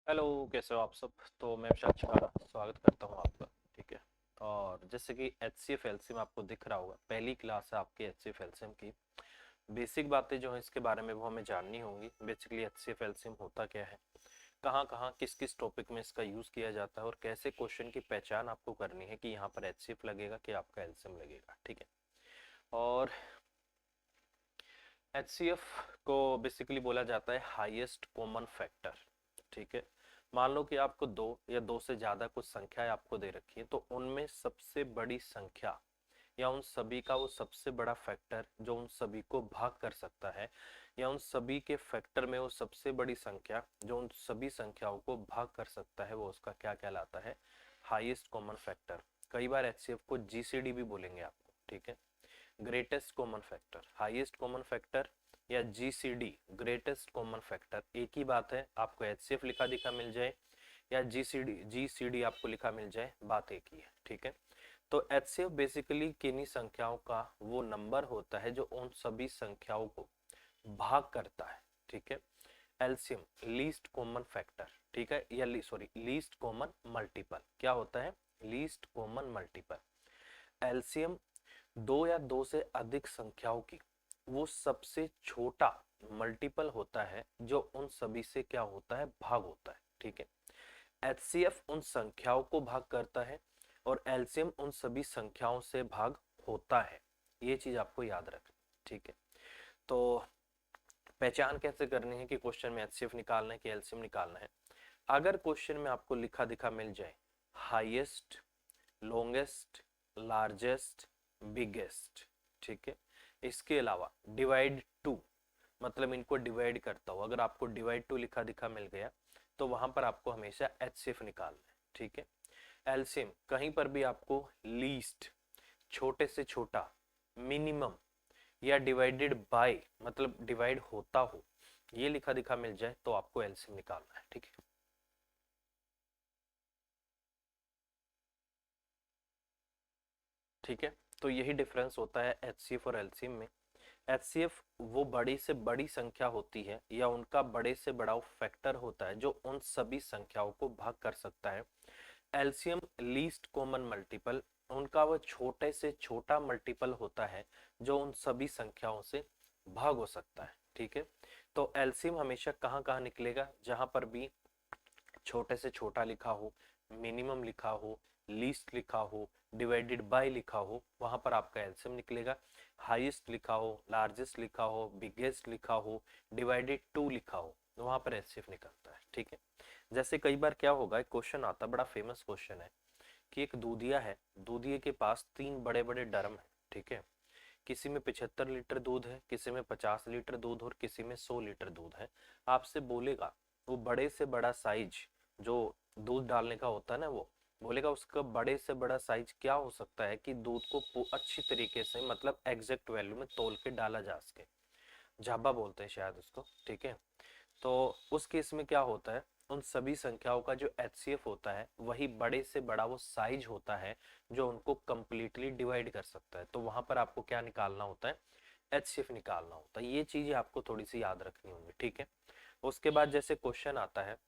Hello, कैसे हो आप सब। तो मैं साक्षी स्वागत करता हूँ आपका। ठीक है। और जैसे कि एच सी एफ एलसीएम आपको दिख रहा होगा, पहली क्लास है आपकी एच सी एफ एलसीएम की। बेसिक बातें जो है इसके बारे में वो हमें जाननी होंगी। Basically H C F LCM होता क्या है, कहाँ कहाँ किस किस टॉपिक में इसका यूज़ किया जाता है और कैसे क्वेश्चन की पहचान आपको करनी है कि यहाँ पर एच सी एफ लगेगा कि आपका एलसीएम लगेगा। ठीक है। और एच सी एफ को बेसिकली बोला जाता है हाईएस्ट कॉमन फैक्टर। ठीक है। मान लो कि आपको दो या दो से ज्यादा कुछ संख्याएं आपको दे रखी है, तो उनमें सबसे बड़ी संख्या या उन सभी का वो सबसे बड़ा फैक्टर जो उन सभी को भाग कर सकता है, या उन सभी के फैक्टर में वो सबसे बड़ी संख्या जो उन सभी संख्याओं को भाग कर सकता है, वो उसका क्या कहलाता है, हाईएस्ट कॉमन फैक्टर। कई बार एचसीएफ को जीसीडी भी बोलेंगे आपको। ठीक है। Greatest common factor, highest common factor या जीसीडी ग्रेटेस्ट कॉमन फैक्टर, एक ही बात है। आपको एचसीएफ लिखा दिखा मिल जाए या जीसीडी आपको लिखा मिल जाए, बात एक ही है। ठीक है। तो एचसीएफ बेसिकली किन्हीं संख्याओं का वो नंबर होता है जो उन सभी संख्याओं को भाग करता है। ठीक है। LCM least common factor. ठीक है, या सॉरी लीस्ट कॉमन मल्टीपल क्या होता है, लीस्ट कॉमन मल्टीपल। एलसीएम दो या दो से अधिक संख्याओं की वो सबसे छोटा मल्टीपल होता है जो उन सभी से क्या होता है, भाग होता है। ठीक है। एचसीएफ उन संख्याओं को भाग करता है और एलसीएम उन सभी संख्याओं से भाग होता है। ये चीज आपको याद रखनी। ठीक है। तो पहचान कैसे करनी है कि क्वेश्चन में एचसीएफ निकालना है कि एलसीएम निकालना है। अगर क्वेश्चन में आपको लिखा दिखा मिल जाए हाईएस्ट, लॉन्गेस्ट, लार्जेस्ट, बिगेस्ट। ठीक है। इसके अलावा डिवाइड टू, मतलब इनको डिवाइड करता हूं, अगर आपको डिवाइड टू लिखा दिखा मिल गया तो वहां पर आपको हमेशा एचसीएफ निकालना है। ठीक है। एलसीएम कहीं पर भी आपको लीस्ट छोटे से छोटा, मिनिमम या डिवाइडेड बाय मतलब डिवाइड होता हो, ये लिखा दिखा मिल जाए तो आपको एलसीएम निकालना है। ठीक है। ठीक है। तो यही डिफरेंस होता है एचसीएफ और एलसीएम में। एचसीएफ वो बड़ी से बड़ी संख्या होती है या उनका बड़े से बड़ा फैक्टर होता है जो उन सभी संख्याओं को भाग कर सकता है। एलसीएम लीस्ट कॉमन मल्टीपल, उनका वो छोटे से छोटा मल्टीपल होता है जो उन सभी संख्याओं से भाग हो सकता है। ठीक है। तो एलसीएम हमेशा कहाँ कहाँ निकलेगा, जहां पर भी छोटे से छोटा लिखा हो, मिनिमम लिखा हो, लीस्ट लिखा हो, डिवाइडेड बाय लिखा हो, वहां पर आपका एलसीएम निकलेगा। हाईएस्ट लिखा हो, लार्जेस्ट लिखा हो, बिगेस्ट लिखा हो, डिवाइडेड टू लिखा हो, वहां पर एचसीएफ निकलता है। ठीक है। जैसे कई बार क्या होगा, एक क्वेश्चन आता, बड़ा फेमस क्वेश्चन है कि एक दूधिया है, दूधिये के पास तीन बड़े बड़े ड्रम है। ठीक है। किसी में 75 लीटर दूध है, किसी में 50 लीटर दूध और किसी में 100 लीटर दूध है। आपसे बोलेगा वो बड़े से बड़ा साइज जो दूध डालने का होता है ना, वो बोलेगा उसका बड़े से बड़ा साइज क्या हो सकता है कि दूध को अच्छी तरीके से मतलब एग्जैक्ट वैल्यू में तोल के डाला जा सके। झाबा बोलते हैं शायद उसको। ठीक है। तो उस केस में क्या होता है, उन सभी संख्याओं का जो एचसीएफ होता है वही बड़े से बड़ा वो साइज होता है जो उनको कंप्लीटली डिवाइड कर सकता है। तो वहां पर आपको क्या निकालना होता है, एचसीएफ निकालना होता है। ये चीजें आपको थोड़ी सी याद रखनी होंगी। ठीक है। उसके बाद जैसे क्वेश्चन आता है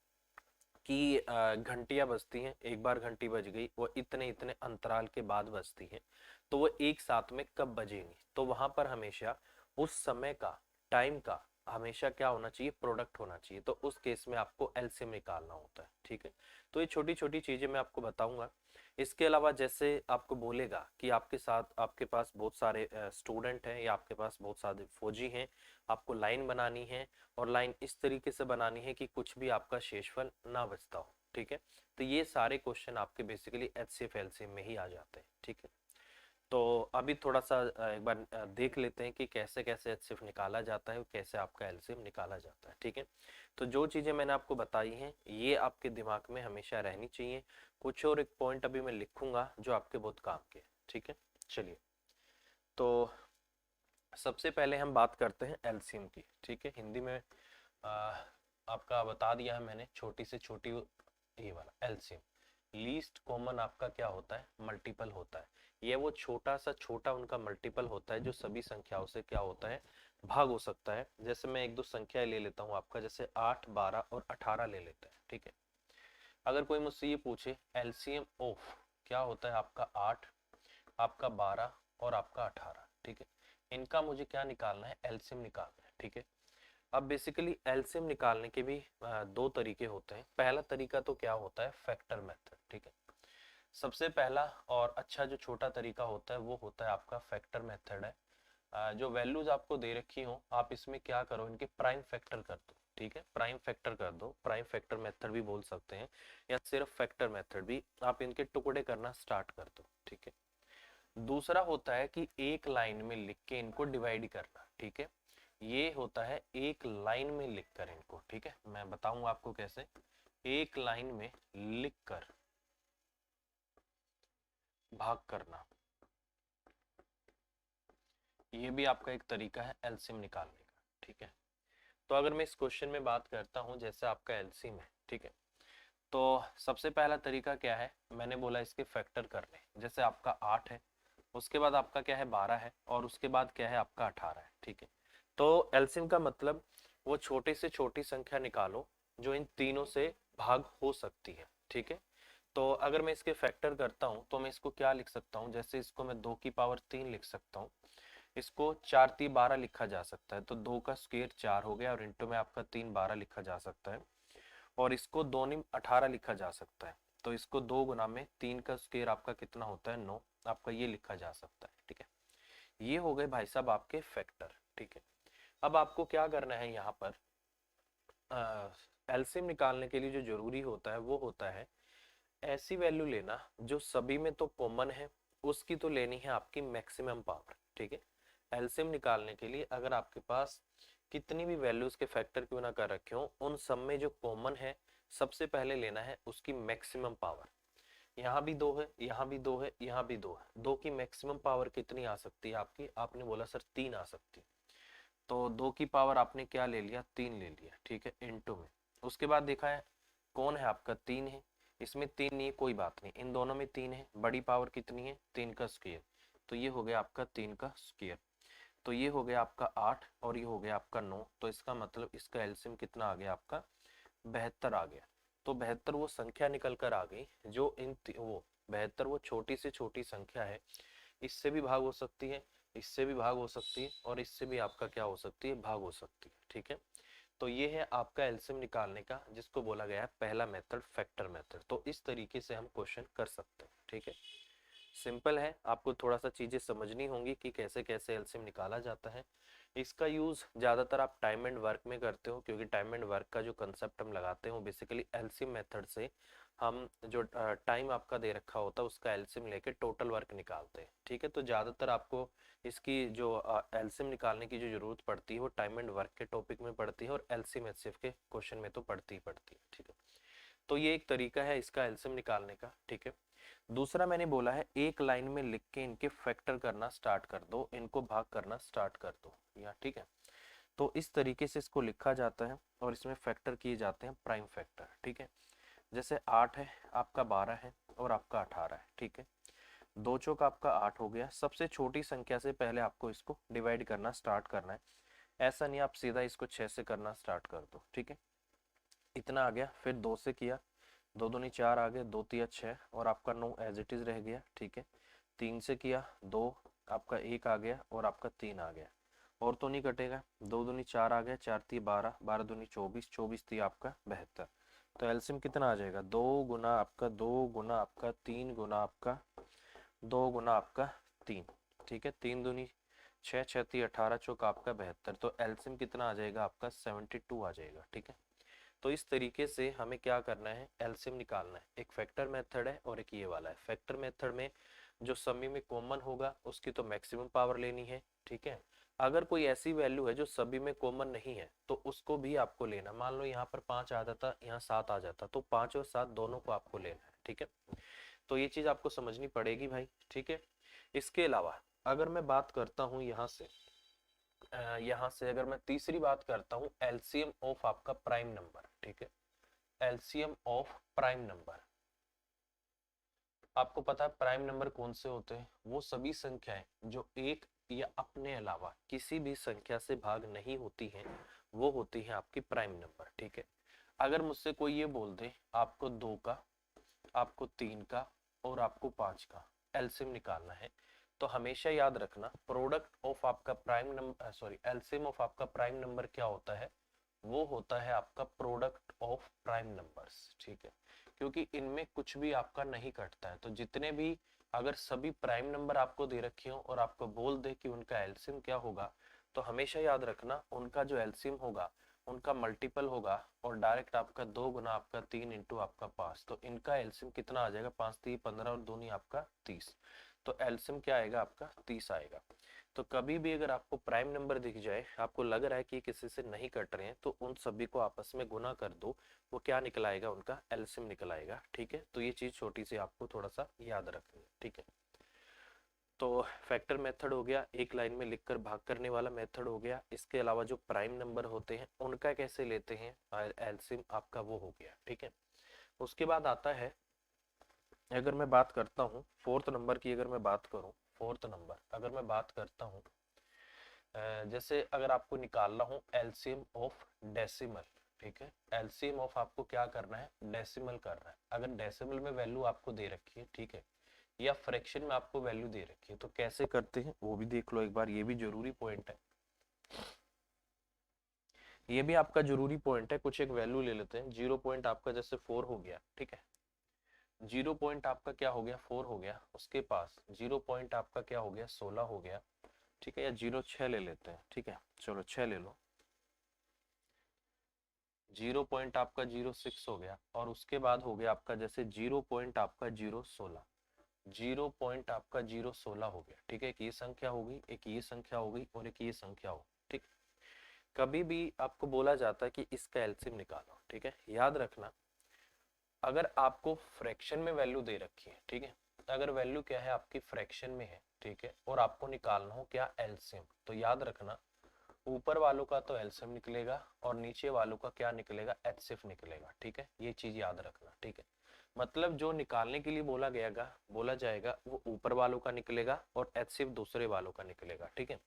कि घंटियां बजती हैं, एक बार घंटी बज गई, वो इतने इतने अंतराल के बाद बजती है, तो वो एक साथ में कब बजेंगी, तो वहां पर हमेशा उस समय का, टाइम का हमेशा क्या होना चाहिए, प्रोडक्ट होना चाहिए। तो उस केस में आपको एलसीएम निकालना होता है। ठीक है। तो ये छोटी छोटी चीजें मैं आपको बताऊंगा। इसके अलावा जैसे आपको बोलेगा कि आपके साथ आपके पास बहुत सारे स्टूडेंट हैं या आपके पास बहुत सारे फौजी हैं, आपको लाइन बनानी है और लाइन इस तरीके से बनानी है कि कुछ भी आपका शेषफल ना बचता हो। ठीक है। तो ये सारे क्वेश्चन आपके बेसिकली एचसीएफ एलसीएम में ही आ जाते हैं। ठीक है। तो अभी थोड़ा सा एक बार देख लेते हैं कि कैसे कैसे एचसीएफ निकाला जाता है और कैसे आपका एलसीएम निकाला जाता है। ठीक है। तो जो चीजें मैंने आपको बताई हैं ये आपके दिमाग में हमेशा रहनी चाहिए। कुछ और एक पॉइंट अभी मैं लिखूंगा जो आपके बहुत काम के। ठीक है। चलिए। तो सबसे पहले हम बात करते हैं एलसीएम की। ठीक है। हिंदी में आ, आपका बता दिया है मैंने, छोटी से छोटी ये वाला एलसीएम, लीस्ट कॉमन आपका क्या होता है, मल्टीपल होता है। ये वो छोटा सा छोटा उनका मल्टीपल होता है जो सभी संख्याओं से क्या होता है, भाग हो सकता है। जैसे मैं एक दो संख्या ले लेता हूँ आपका, जैसे 8, 12 और 18 ले लेते हैं। ठीक है। अगर कोई मुझसे ये पूछे एलसीएम ऑफ क्या होता है, आपका 8, आपका 12 और आपका 18, ठीक है, इनका मुझे क्या निकालना है, एलसीएम निकालना है, ठीक है। अब बेसिकली एलसीएम निकालने के भी दो तरीके होते हैं। पहला तरीका तो क्या होता है, फैक्टर मेथड, ठीक है। सबसे पहला और अच्छा जो छोटा तरीका होता है वो होता है आपका फैक्टर मेथड है। जो वैल्यूज आपको दे रखी हो, आप इसमें क्या करो, इनके प्राइम फैक्टर कर दो, ठीक है, प्राइम फैक्टर कर दो, प्राइम फैक्टर मेथड भी बोल सकते हैं या सिर्फ फैक्टर मेथड भी, आप इनके टुकड़े करना स्टार्ट कर दो, ठीक है। दूसरा होता है कि एक लाइन में लिख के इनको डिवाइड करना, ठीक है, ये होता है एक लाइन में लिख कर इनको, ठीक है, मैं बताऊंगा आपको कैसे। एक लाइन में लिख कर भाग करना, ये भी आपका एक तरीका है एलसीएम निकालने का, ठीक है। तो अगर मैं इस क्वेश्चन में बात करता हूं, जैसे आपका एलसीएम है, ठीक है, तो सबसे पहला तरीका क्या है, मैंने बोला इसके फैक्टर करने, जैसे आपका 8 है, उसके बाद आपका क्या है 12 है, और उसके बाद क्या है आपका 18 है, ठीक है। तो एलसीएम का मतलब वो छोटी से छोटी संख्या निकालो जो इन तीनों से भाग हो सकती है, ठीक है। तो अगर मैं इसके फैक्टर करता हूं तो मैं इसको क्या लिख सकता हूं, जैसे इसको मैं 2 की पावर 3 लिख सकता हूं, इसको 4 3 12 लिखा जा सकता है, तो 2 का स्क्वायर 4 हो गया और इंटू में आपका 3 12 लिखा जा सकता है, और इसको 2 निम 18 लिखा जा सकता है, तो इसको 2 गुना में 3 का स्क्वायर आपका कितना होता है 9, आपका ये लिखा जा सकता है, ठीक है। ये हो गए भाई साहब आपके फैक्टर, ठीक है। अब आपको क्या करना है यहाँ पर, एलसीएम निकालने के लिए जो जरूरी होता है वो होता है ऐसी वैल्यू लेना जो सभी में तो कॉमन है, उसकी तो लेनी है आपकी मैक्सिमम पावर, ठीक है। एलसीएम निकालने के लिए अगर आपके पास कितनी भी वैल्यूज के फैक्टर क्यों ना कर रखे हो, उन सब में जो कॉमन है सबसे पहले लेना है उसकी मैक्सिमम पावर। यहाँ भी 2 है, यहाँ भी 2 है, यहाँ भी 2 है, 2 की मैक्सिमम पावर कितनी आ सकती है आपकी, आपने बोला सर 3 आ सकती है, तो 2 की पावर आपने क्या ले लिया, 3 ले लिया, ठीक है, इनटू में। उसके बाद देखा है कौन है आपका 3 है, इसमें 3 नहीं है कोई बात नहीं, इन दोनों में 3 है, बड़ी पावर कितनी है 3 का स्क्वायर, तो ये हो गया आपका 3 का स्क्वायर, तो ये हो गया आपका 8 और ये हो गया आपका 9, तो इसका मतलब इसका एलसीएम कितना आ गया आपका 72 आ गया। तो 72 वो संख्या निकल कर आ गई जो वो 72 वो छोटी से छोटी संख्या है, इससे भी भाग हो सकती है, इससे भी भाग हो सकती है, और इससे भी आपका क्या हो सकती है भाग हो सकती है, ठीक है। तो ये है आपका एलसीएम निकालने का, जिसको बोला गया है पहला मेथड फैक्टर मेथड। तो इस तरीके से हम क्वेश्चन कर सकते हैं, ठीक है। सिंपल है, आपको थोड़ा सा चीजें समझनी होंगी कि कैसे कैसे एलसीएम निकाला जाता है। इसका यूज ज्यादातर आप टाइम एंड वर्क में करते हो, क्योंकि टाइम एंड वर्क का जो कंसेप्ट हम लगाते हो बेसिकली एलसीएम मेथड से हम जो टाइम आपका दे रखा होता है उसका एलसीएम लेके टोटल वर्क निकालते हैं, ठीक है। तो ज्यादातर आपको इसकी जो एलसीएम निकालने की जो जरूरत पड़ती है वो टाइम एंड वर्क के टॉपिक में पड़ती है, और एलसीएम एचसीएफ के क्वेश्चन में तो पड़ती ही पड़ती है, ठीक है। तो ये एक तरीका है इसका एलसीएम निकालने का, ठीक है। दूसरा मैंने बोला है एक लाइन में लिख के इनके फैक्टर करना स्टार्ट कर दो, इनको भाग करना स्टार्ट कर दो, या ठीक है। तो इस तरीके से इसको लिखा जाता है और इसमें फैक्टर किए जाते हैं प्राइम फैक्टर, ठीक है। जैसे 8 है, आपका 12 है और आपका 18 है, ठीक है। दो चौक आपका 8 हो गया, सबसे छोटी संख्या से पहले आपको इसको डिवाइड करना स्टार्ट करना है, ऐसा नहीं आप सीधा इसको 6 से करना स्टार्ट कर दो, ठीक है। इतना आ गया, फिर 2 से किया, 2 दूनी 4 आ गए, 2 तिया 6 और आपका 9 एज इट इज रह गया, ठीक है। 3 से किया 2, आपका 1 आ गया और आपका 3 आ गया, और तो नहीं कटेगा, 2 दूनी 4 आ गया, 4 ती 12, 12 दूनी 24, 24 ती आपका 72। तो एलसीएम कितना आ जाएगा, 2 गुना आपका 2 गुना आपका 3 गुना आपका 2 गुना आपका 3, ठीक है। 3 दूनी 6, 6 ती 18, चौक आपका 72, तो एलसीएम कितना आ जाएगा आपका 72 आ जाएगा, ठीक है। तो इस तरीके से हमें क्या करना है, एलसीएम निकालना है। एक फैक्टर मेथड है और एक ये वाला है। फैक्टर मेथड में जो सभी में कॉमन होगा उसकी तो मैक्सिमम पावर लेनी है, ठीक है। अगर कोई ऐसी वैल्यू है जो सभी में कॉमन नहीं है तो उसको भी आपको लेना, मान लो यहाँ पर 5 आ जाता, यहाँ 7 आ जाता, तो 5 और 7 दोनों को आपको लेना है, ठीक है। तो ये चीज आपको समझनी पड़ेगी भाई, ठीक है। इसके अलावा अगर मैं बात करता हूँ यहाँ से अगर मैं तीसरी बात करता हूँ एलसीएम ऑफ आपका प्राइम नंबर, ठीक है। एलसीएम ऑफ प्राइम नंबर, आपको पता है प्राइम नंबर कौन से होते हैं, वो सभी संख्याएं जो एक या अपने अलावा किसी भी संख्या से भाग नहीं होती हैं वो होती है आपकी प्राइम नंबर, ठीक है। अगर मुझसे कोई ये बोल दे आपको 2 का, आपको 3 का और आपको 5 का एलसीएम निकालना है, तो हमेशा याद रखना प्रोडक्ट ऑफ आपका prime number, sorry, LCM of आपका प्राइम नंबर क्या होता है, वो होता है आपका प्रोडक्ट ऑफ प्राइम नंबर्स। ठीक है, क्योंकि इनमें कुछ भी आपका नहीं कटता है, तो जितने भी अगर सभी प्राइम नंबर आपको दे रखे हो और आपको बोल दे कि उनका एलसीएम क्या होगा, तो हमेशा याद रखना उनका जो एलसीएम होगा उनका मल्टीपल होगा, और डायरेक्ट आपका 2 गुना आपका 3 इंटू आपका 5, तो इनका एलसीएम कितना आ जाएगा, 5 3 15 और 2 नहीं आपका 30, तो एलसीएम क्या आएगा आपका 30 आएगा। तो कभी भी अगर आपको प्राइम नंबर दिख जाए, आपको लग रहा है कि किसी से नहीं कट रहे हैं, तो उन सभी को आपस में गुना कर दो, वो क्या निकल आएगा, उनका एलसीएम निकल आएगा। ठीक है, तो ये चीज छोटी सी आपको थोड़ा सा याद रखनी है। ठीक है, तो फैक्टर मेथड हो गया, एक लाइन में लिखकर भाग करने वाला मेथड हो गया। इसके अलावा जो प्राइम नंबर होते हैं उनका कैसे लेते हैं एलसीएम आपका, वो हो गया। ठीक है, उसके बाद आता है, अगर मैं बात करता हूँ फोर्थ नंबर की, अगर मैं बात करूँ फोर्थ नंबर, अगर मैं बात करता हूँ जैसे अगर आपको निकालना हो एलसीएम ऑफ डेसिमल, ठीक है, एलसीएम ऑफ आपको क्या करना है, डेसिमल करना है। अगर डेसिमल में वैल्यू आपको दे रखी है, ठीक है, या फ्रैक्शन में आपको वैल्यू दे रखी है, तो कैसे करते हैं वो भी देख लो एक बार, ये भी जरूरी पॉइंट है, ये भी आपका जरूरी पॉइंट है। कुछ एक वैल्यू ले लेते हैं, 0 पॉइंट आपका जैसे 4 हो गया, ठीक है, 0 पॉइंट आपका क्या हो गया, 4 हो गया, उसके पास 0 पॉइंट आपका क्या हो गया, 16 हो गया, ठीक है, या 0.6 ले लेते हैं, ठीक है, चलो 6 ले लो, 0 पॉइंट आपका 0.6 हो गया, और उसके बाद हो गया आपका जैसे 0 पॉइंट आपका 0.16, 0 पॉइंट आपका 0.16 हो गया। ठीक है, एक ये संख्या हो गई, एक ये संख्या हो गई, और एक ये संख्या हो। ठीक, कभी भी आपको बोला जाता है कि इसका एलसीएम निकालो, ठीक है, याद रखना अगर आपको फ्रैक्शन में वैल्यू दे रखी है, ठीक है, अगर वैल्यू क्या है आपकी फ्रैक्शन में है, ठीक है, और आपको निकालना हो क्या एलसीएम, तो याद रखना ऊपर वालों का तो एलसीएम निकलेगा और नीचे वालों का क्या निकलेगा, एचसीएफ निकलेगा। ठीक है, ये चीज याद रखना। ठीक है, मतलब जो निकालने के लिए बोला जाएगा वो ऊपर वालों का निकलेगा और एचसीएफ दूसरे वालों का निकलेगा। ठीक है,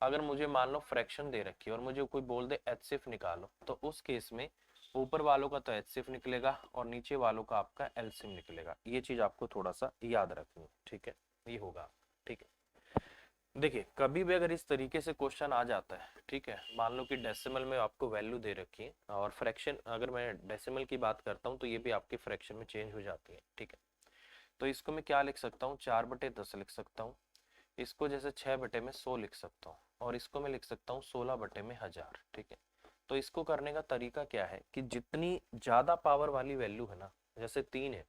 अगर मुझे मान लो फ्रैक्शन दे रखी है और मुझे कोई बोल दे एचसीएफ निकालो, तो उस केस में ऊपर वालों का तो एचसीएफ निकलेगा और नीचे वालों का आपका एलसीएम निकलेगा। ये चीज आपको थोड़ा सा याद रखनी है। ठीक है, ये होगा। ठीक है, देखिए कभी भी अगर इस तरीके से क्वेश्चन आ जाता है, ठीक है, मान लो कि डेसिमल में आपको वैल्यू दे रखी है और फ्रैक्शन, अगर मैं डेसिमल की बात करता हूँ तो ये भी आपके फ्रैक्शन में चेंज हो जाती है। ठीक है, तो इसको मैं क्या लिख सकता हूँ, 4/10 लिख सकता हूँ, इसको जैसे 6/100 लिख सकता हूँ, और इसको मैं लिख सकता हूँ 16/1000। ठीक है, तो इसको करने का तरीका क्या है कि जितनी ज्यादा पावर वाली वैल्यू है ना, जैसे 3 है,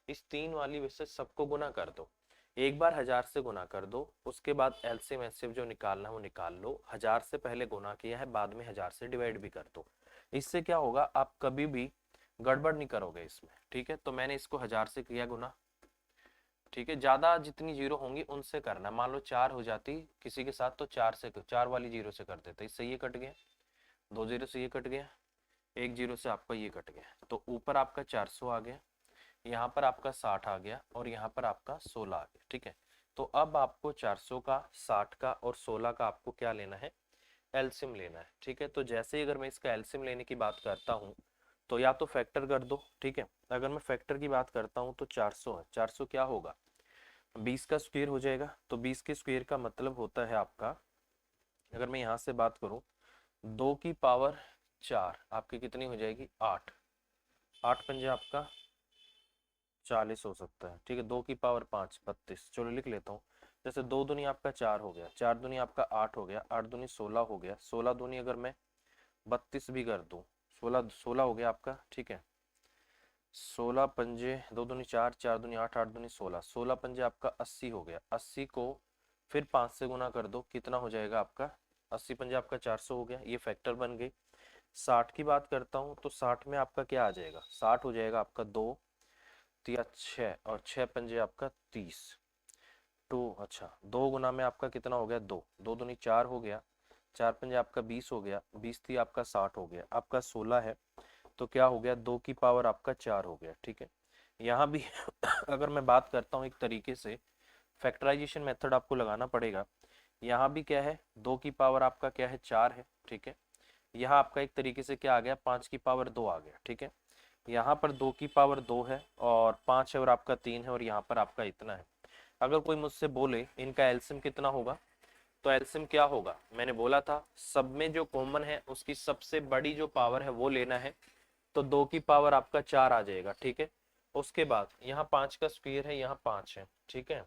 इस 3 वाली से सबको गुना कर दो, एक बार 1000 से गुना कर दो, उसके बाद एलसीएम एचसीएफ जो निकालना है वो निकाल लो, 1000 से पहले गुना किया है, बाद में 1000 से डिवाइड भी कर दो। इससे क्या होगा, आप कभी भी गड़बड़ नहीं करोगे इसमें। ठीक है, तो मैंने इसको 1000 से किया गुना, ठीक है, ज्यादा जितनी जीरो होंगी उनसे करना, मान लो 4 हो जाती किसी के साथ तो 4 वाली जीरो से कर देते, इससे ये कट गया, 2 जीरो से ये कट गया, 1 जीरो से आपका ये कट गया, तो ऊपर आपका 400 आ गया, यहाँ पर आपका 60 आ गया, और यहाँ पर आपका 16 आ गया। ठीक है, तो अब आपको 400 का, 60 का और 16 का आपको क्या लेना है, एलसीएम लेना है। ठीक है, तो जैसे ही अगर मैं इसका एलसीएम लेने की बात करता हूँ तो या तो फैक्टर कर दो, ठीक है, अगर मैं फैक्टर की बात करता हूँ तो 400 है, 400 क्या होगा, 20 का स्क्वायर हो जाएगा, तो 20 के स्क्वायर का मतलब होता है आपका, अगर मैं यहाँ से बात करूँ 2 की पावर 4 आपकी कितनी हो जाएगी, 8, 8 पंजे आपका 40 हो सकता है। ठीक है, 2 की पावर 5 32, चलो लिख लेता हूँ, जैसे 2 दूनी आपका 4 हो गया, 4 दूनी आपका 8 हो गया, 8 दूनी 16 हो गया, 16 दूनी अगर मैं 32 भी कर दूं, 16 16 हो गया आपका। ठीक है, 16 पंजे 2 दूनी 4, 4 दूनी 8, 8 दूनी 16, 16 पंजे आपका 80 हो गया, 80 को फिर 5 से गुना कर दो, कितना हो जाएगा आपका, 80 पंजे आपका 400 हो गया, ये फैक्टर बन गई। 60 की बात करता हूँ तो 60 में आपका क्या आ जाएगा, 60 हो जाएगा आपका 2 तिया 6, और 6 पंजे आपका 30, टू, अच्छा 2 गुना में आपका कितना हो गया, 2, 2 दूनी 4 हो गया, 4 पंजे आपका 20 हो गया, 20 थी आपका 60 हो गया, आपका 16 है, तो क्या हो गया, 2 की पावर आपका 4 हो गया। ठीक है, यहाँ भी अगर मैं बात करता हूँ एक तरीके से फैक्टराइजेशन मेथड आपको लगाना पड़ेगा, यहाँ भी क्या है, 2 की पावर आपका क्या है, 4 है। ठीक है, यहाँ आपका एक तरीके से क्या आ गया, 5 की पावर 2 आ गया, ठीक है। यहाँ पर 2 की पावर 2 है और 5 है और आपका 3 है और यहाँ पर आपका इतना है। अगर कोई मुझसे बोले इनका एलसीएम कितना होगा, तो एलसीएम क्या होगा, मैंने बोला था सब में जो कॉमन है उसकी सबसे बड़ी जो पावर है वो लेना है, तो 2 की पावर आपका 4 आ जाएगा, ठीक है। उसके बाद यहाँ 5 का स्क्वायर है, यहाँ 5 है, ठीक है।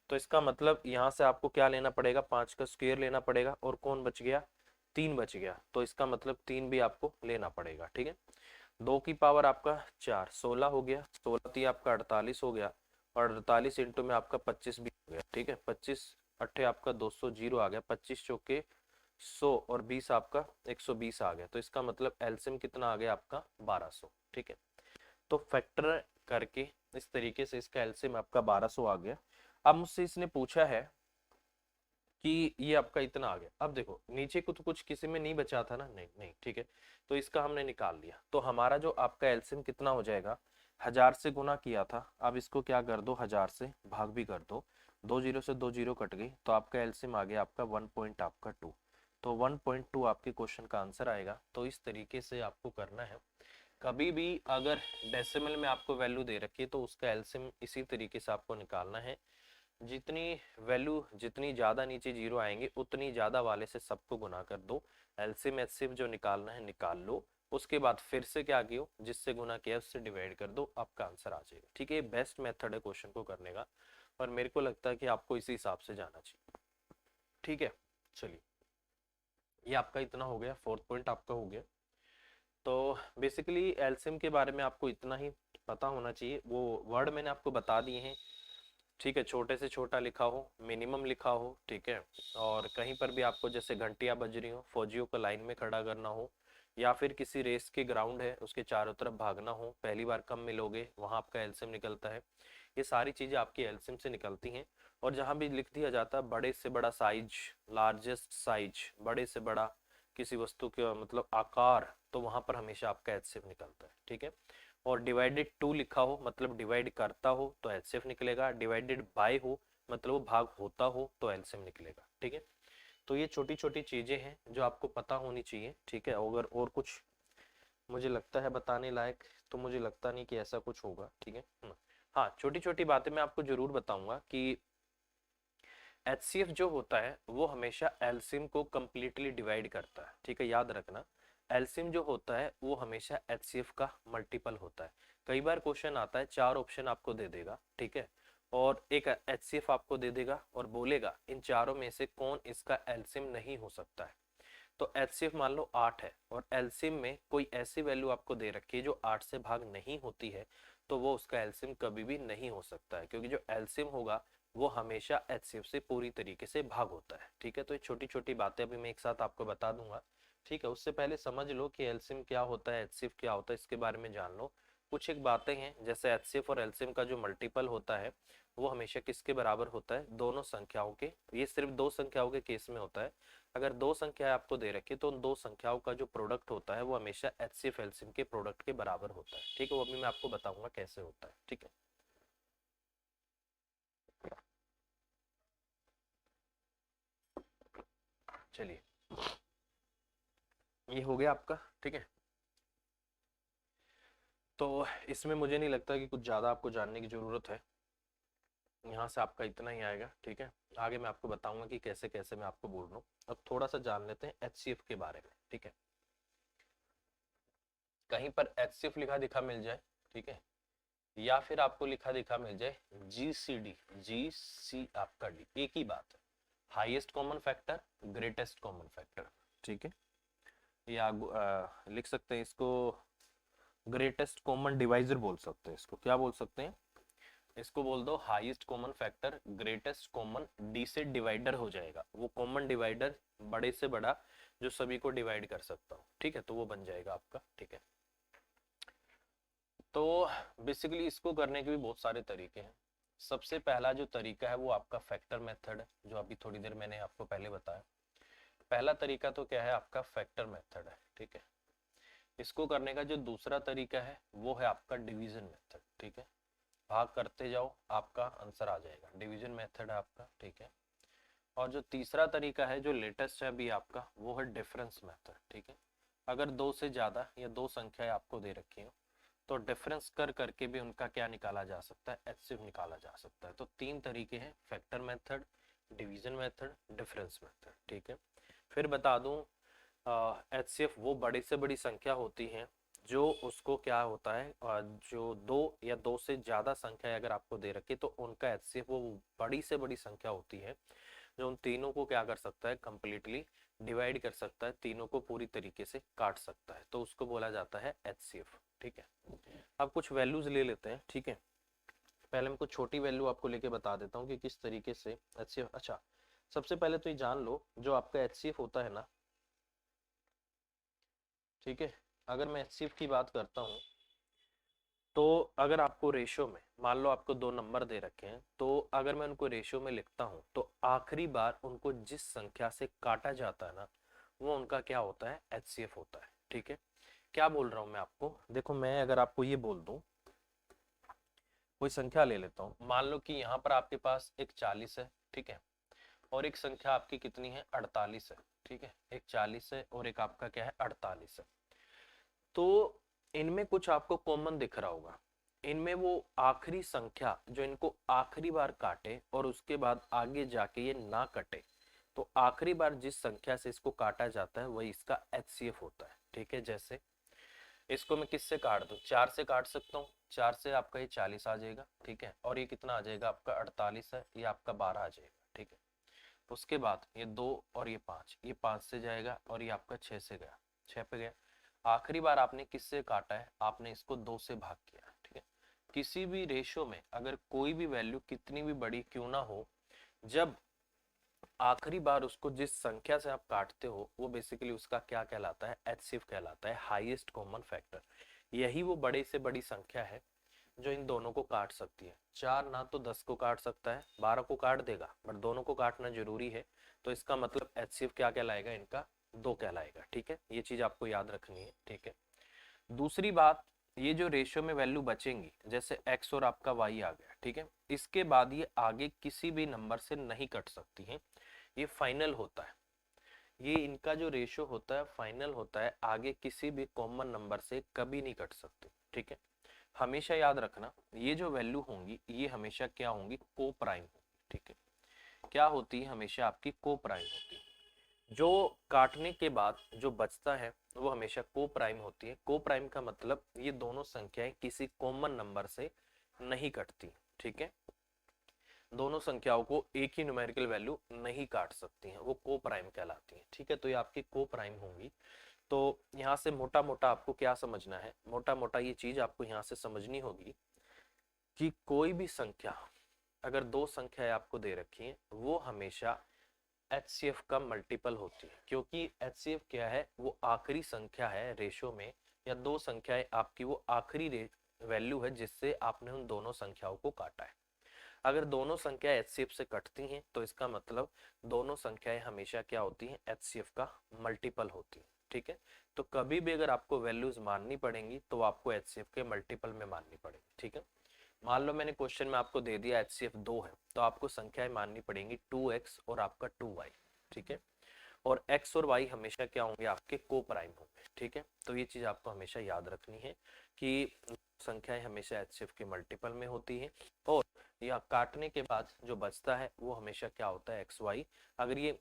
तो इसका मतलब यहाँ से आपको क्या लेना पड़ेगा, 5 का स्क्वायर लेना पड़ेगा और कौन बच गया, 3 बच गया, तो इसका मतलब 3 भी आपको लेना पड़ेगा, ठीक है। 2 की पावर आपका 4, 16 हो गया, 16 थी आपका 48 हो गया और 48 इंटू में आपका 25 भी हो गया, ठीक है। 25 अट्ठे आपका 200, जीरो आ गया, 25 चौके 100 और 20 आपका 120 आ गया, तो इसका मतलब एलसीएम कितना आ गया आपका 1200, ठीक है। तो फैक्टर करके इस तरीके से इसका एलसीएम आपका 1200 आ गया। अब मुझसे इसने पूछा है कि ये आपका इतना आ गया। अब देखो नीचे को तो कुछ किसी में नहीं बचा था ना, नहीं नहीं, ठीक है। तो इसका हमने निकाल लिया, तो हमारा जो आपका एलसीएम कितना हो जाएगा, 1000 से गुना किया था, अब इसको क्या कर दो, 1000 से भाग भी कर दो, 2 जीरो से 2 जीरो कट गई, तो आपका एलसीएम आ गया आपका 1 पॉइंट आपका 2, तो 1.2 आपके क्वेश्चन का आंसर आएगा। तो इस तरीके से आपको करना है। कभी भी अगर डेसिमल में आपको वैल्यू दे रखी है तो उसका एलसीएम इसी तरीके से आपको निकालना है। जितनी वैल्यू जितनी ज्यादा नीचे जीरो आएंगे उतनी ज्यादा वाले से सबको गुना कर दो, एलसीएम एचसीएफ जो निकालना है निकाल लो, उसके बाद फिर से क्या कियो, जिससे गुना किया उससे डिवाइड कर दो, आपका आंसर आ जाएगा, ठीक है। बेस्ट मेथड है क्वेश्चन को करने का और मेरे को लगता है कि आपको इसी हिसाब से जाना चाहिए, ठीक है। चलिए ये आपका इतना हो गया, फोर्थ पॉइंट आपका हो गया। तो बेसिकली एलसीएम के बारे में आपको इतना ही पता होना चाहिए, वो वर्ड मैंने आपको बता दिए हैं, ठीक है। छोटे से छोटा लिखा हो, मिनिमम लिखा हो, ठीक है। और कहीं पर भी आपको जैसे घंटियां बज रही हो, फौजियों को लाइन में खड़ा करना हो, या फिर किसी रेस के ग्राउंड है उसके चारों तरफ भागना हो, पहली बार कम मिलोगे वहां आपका एलसीएम निकलता है, ये सारी चीजें आपकी एलसीएम से निकलती हैं। और जहां भी लिख दिया जाता है बड़े से बड़ा साइज, लार्जेस्ट साइज, बड़े से बड़ा किसी वस्तु का मतलब आकार, तो वहां पर हमेशा आपका एचसीएफ निकलता है, ठीक है। और डिवाइडेड टू लिखा हो मतलब डिवाइड करता हो तो एचसीएफ निकलेगा, डिवाइडेड बाय हो मतलब वो भाग होता हो तो एलसीएम निकलेगा, ठीक है। तो ये छोटी छोटी चीजें हैं जो आपको पता होनी चाहिए, ठीक है। अगर और कुछ मुझे लगता है बताने लायक, तो मुझे लगता नहीं कि ऐसा कुछ होगा, ठीक है। हाँ छोटी छोटी बातें मैं आपको जरूर बताऊंगा कि एचसीएफ जो होता है वो हमेशा एलसीएम को कंप्लीटली डिवाइड करता है, ठीक है, याद रखना। एलसीएम जो होता है वो हमेशा एचसीएफ का मल्टीपल होता है। कई बार क्वेश्चन आता है 4 ऑप्शन आपको दे देगा, ठीक है, और एक एचसीएफ आपको दे देगा और बोलेगा इन चारों में से कौन इसका एलसीएम नहीं हो सकता है। तो एचसीएफ मान लो 8 है और एलसीएम में कोई ऐसी वैल्यू आपको दे रखी है जो 8 से भाग नहीं होती है, तो वो उसका एलसीएम कभी भी नहीं हो सकता है, क्योंकि जो एलसीएम होगा वो हमेशा एचसीएफ से पूरी तरीके से भाग होता है, ठीक है। तो ये छोटी छोटी बातें अभी मैं एक साथ आपको बता दूंगा, ठीक है। उससे पहले समझ लो कि एलसीएम क्या होता है, एचसीएफ क्या होता है, इसके बारे में जान लो। कुछ एक बातें हैं जैसे एचसीएफ और एलसीएम का जो मल्टीपल होता है वो हमेशा किसके बराबर होता है, दोनों संख्याओं के। ये सिर्फ दो संख्याओं के केस में होता है। अगर दो संख्याएं आपको दे रखी तो उन दो संख्याओं का जो प्रोडक्ट होता है वो हमेशा एचसीएफ एलसीएम के प्रोडक्ट के बराबर होता है, ठीक है। वो अभी मैं आपको बताऊंगा कैसे होता है, ठीक है। चलिए ये हो गया आपका, ठीक है। तो इसमें मुझे नहीं लगता कि कुछ ज्यादा आपको जानने की जरूरत है, यहाँ से आपका इतना ही आएगा, ठीक है। आगे मैं आपको बताऊंगा कि कैसे कैसे मैं आपको बोल रहा हूँ। अब थोड़ा सा जान लेते हैं एचसीएफ के बारे में, ठीक है। कहीं पर एचसीएफ लिखा दिखा मिल जाए, ठीक है, या फिर आपको लिखा दिखा मिल जाए जीसीडी, जी सी आपका डी, एक ही बात है, highest common factor, greatest common factor, ठीक है। या लिख सकते हैं इसको ग्रेटेस्ट कॉमन डिवाइजर बोल सकते हैं, इसको क्या बोल सकते हैं, इसको बोल दो highest common factor, greatest common, D से डिवाइडर हो जाएगा, वो कॉमन डिवाइडर बड़े से बड़ा जो सभी को डिवाइड कर सकता हो, ठीक है, तो वो बन जाएगा आपका, ठीक है। तो बेसिकली इसको करने के भी बहुत सारे तरीके हैं। सबसे पहला जो तरीका है वो आपका फैक्टर मेथड है, जो अभी थोड़ी देर मैंने आपको पहले बताया। पहला तरीका तो क्या है आपका फैक्टर मेथड है, ठीक है। इसको करने का जो दूसरा तरीका है वो है आपका डिवीजन मेथड, ठीक है। भाग करते जाओ आपका आंसर आ जाएगा, डिवीजन मेथड है आपका, ठीक है। और जो तीसरा तरीका है जो लेटेस्ट है अभी आपका वो है डिफरेंस मेथड, ठीक है। अगर दो से ज्यादा या दो संख्याएं आपको दे रखी हो तो डिफरेंस कर करके भी उनका क्या निकाला जा सकता है, एचसीएफ निकाला जा सकता है। तो तीन तरीके हैं, factor method, division method, difference method, ठीक है। फिर बता दूं, एचसीएफ वो बड़ी से बड़ी संख्या होती है जो उसको क्या होता है, जो दो या दो से ज्यादा संख्या अगर आपको दे रखी तो उनका एचसीएफ वो बड़ी से बड़ी संख्या होती है जो उन तीनों को क्या कर सकता है, कंप्लीटली डिवाइड कर सकता है, तीनों को पूरी तरीके से काट सकता है, तो उसको बोला जाता है एचसीएफ, ठीक है। अब कुछ वैल्यूज ले लेते हैं, ठीक है। पहले मैं कुछ छोटी वैल्यू आपको लेके बता देता हूँ कि किस तरीके से एचसीएफ, अच्छा सबसे पहले तो ये जान लो जो आपका एचसीएफ होता है ना, ठीक है। अगर मैं एचसीएफ की बात करता हूँ तो अगर आपको रेशो में, मान लो आपको दो नंबर दे रखे हैं, तो अगर मैं उनको रेशो में लिखता हूँ तो आखिरी बार उनको जिस संख्या से काटा जाता है ना वो उनका क्या होता है, एचसीएफ होता है, ठीक है। क्या बोल रहा हूँ मैं आपको, देखो मैं अगर आपको ये बोल दूं, कोई संख्या ले लेता हूँ, मान लो कि यहाँ पर आपके पास एक 40 है, ठीक है, और एक संख्या आपकी कितनी है, 48 है, ठीक है। एक 40 है और एक आपका क्या है, 48 है। तो इनमें कुछ आपको कॉमन दिख रहा होगा, इनमें वो आखिरी संख्या जो इनको आखिरी बार काटे और उसके बाद आगे जाके ये ना कटे, तो आखिरी बार जिस संख्या से इसको काटा जाता है वही इसका एचसीएफ होता है, ठीक है। जैसे इसको मैं किससे काट दूं, 4 से काट सकता हूँ, 4 से आपका ये 40 आ जाएगा, ठीक है, और ये कितना आ जाएगा आपका 48 है, ये आपका 12 आ जाएगा, ठीक है। उसके बाद ये 2 और ये 5, ये 5 से जाएगा और ये आपका 6 से गया, 6 पे गया। आखिरी बार आपने किससे काटा है, आपने इसको 2 से भाग किया, ठीक है। किसी भी रेशो में अगर कोई भी वैल्यू कितनी भी बड़ी क्यों ना हो, जब आखिरी बार उसको जिस संख्या से आप काटते हो वो बेसिकली उसका क्या कहलाता है, एचसीएफ कहलाता है, हाईएस्ट कॉमन फैक्टर। यही वो बड़े से बड़ी संख्या है जो इन दोनों को काट सकती है। 4 ना तो 10 को काट सकता है, 12 को काट देगा, बट दोनों को काटना जरूरी है, तो इसका मतलब एचसीएफ क्या कहलाएगा, इनका 2 कहलाएगा, ठीक है। ये चीज आपको याद रखनी है, ठीक है। दूसरी बात, ये जो रेशियो में वैल्यू बचेंगी, जैसे x और आपका y आ गया, ठीक है, इसके बाद ये आगे किसी भी नंबर से नहीं कट सकती हैं, ये फाइनल होता है। ये इनका जो रेशियो होता है फाइनल होता है, आगे किसी भी कॉमन नंबर से कभी नहीं कट सकती, ठीक है। हमेशा याद रखना ये जो वैल्यू होंगी ये हमेशा क्या होंगी, को प्राइम होंगी, ठीक है। क्या होती है, हमेशा आपकी को प्राइम होती है। जो काटने के बाद जो बचता है वो हमेशा को प्राइम होती है। को प्राइम का मतलब ये दोनों संख्याएं किसी कॉमन नंबर से नहीं कटती, ठीक है। दोनों संख्याओं को एक ही न्यूमेरिकल वैल्यू नहीं काट सकती हैं, वो को प्राइम कहलाती हैं, ठीक है। तो ये आपकी को प्राइम होंगी। तो यहाँ से मोटा मोटा आपको क्या समझना है, मोटा मोटा ये चीज आपको यहाँ से समझनी होगी कि कोई भी संख्या, अगर दो संख्याएं आपको दे रखी हैं वो हमेशा एचसीएफ का मल्टीपल होती है, क्योंकि एचसीएफ क्या है, वो आखिरी संख्या है रेशो में, या दो संख्याएं आपकी वो आखिरी वैल्यू है जिससे आपने उन दोनों संख्याओं को काटा है। अगर दोनों संख्याएं एचसीएफ से कटती हैं तो इसका मतलब दोनों संख्याएं हमेशा क्या होती हैं, एचसीएफ का मल्टीपल होती है, ठीक है। तो कभी भी अगर आपको वैल्यूज माननी पड़ेंगी तो आपको एचसीएफ के मल्टीपल में माननी पड़ेगी, ठीक है। मान लो मैंने क्वेश्चन में आपको दे दिया एचसीएफ 2 है, तो आपको संख्याएं माननी पड़ेंगी 2x और आपका 2y, ठीक है। और x और y हमेशा क्या होंगे, आपके को प्राइम होंगे, ठीक है। तो ये चीज आपको हमेशा याद रखनी है कि संख्याएं हमेशा एचसीएफ के मल्टीपल में होती है, और या काटने के बाद जो बचता है वो हमेशा क्या होता है, एक्स वाई। अगर ये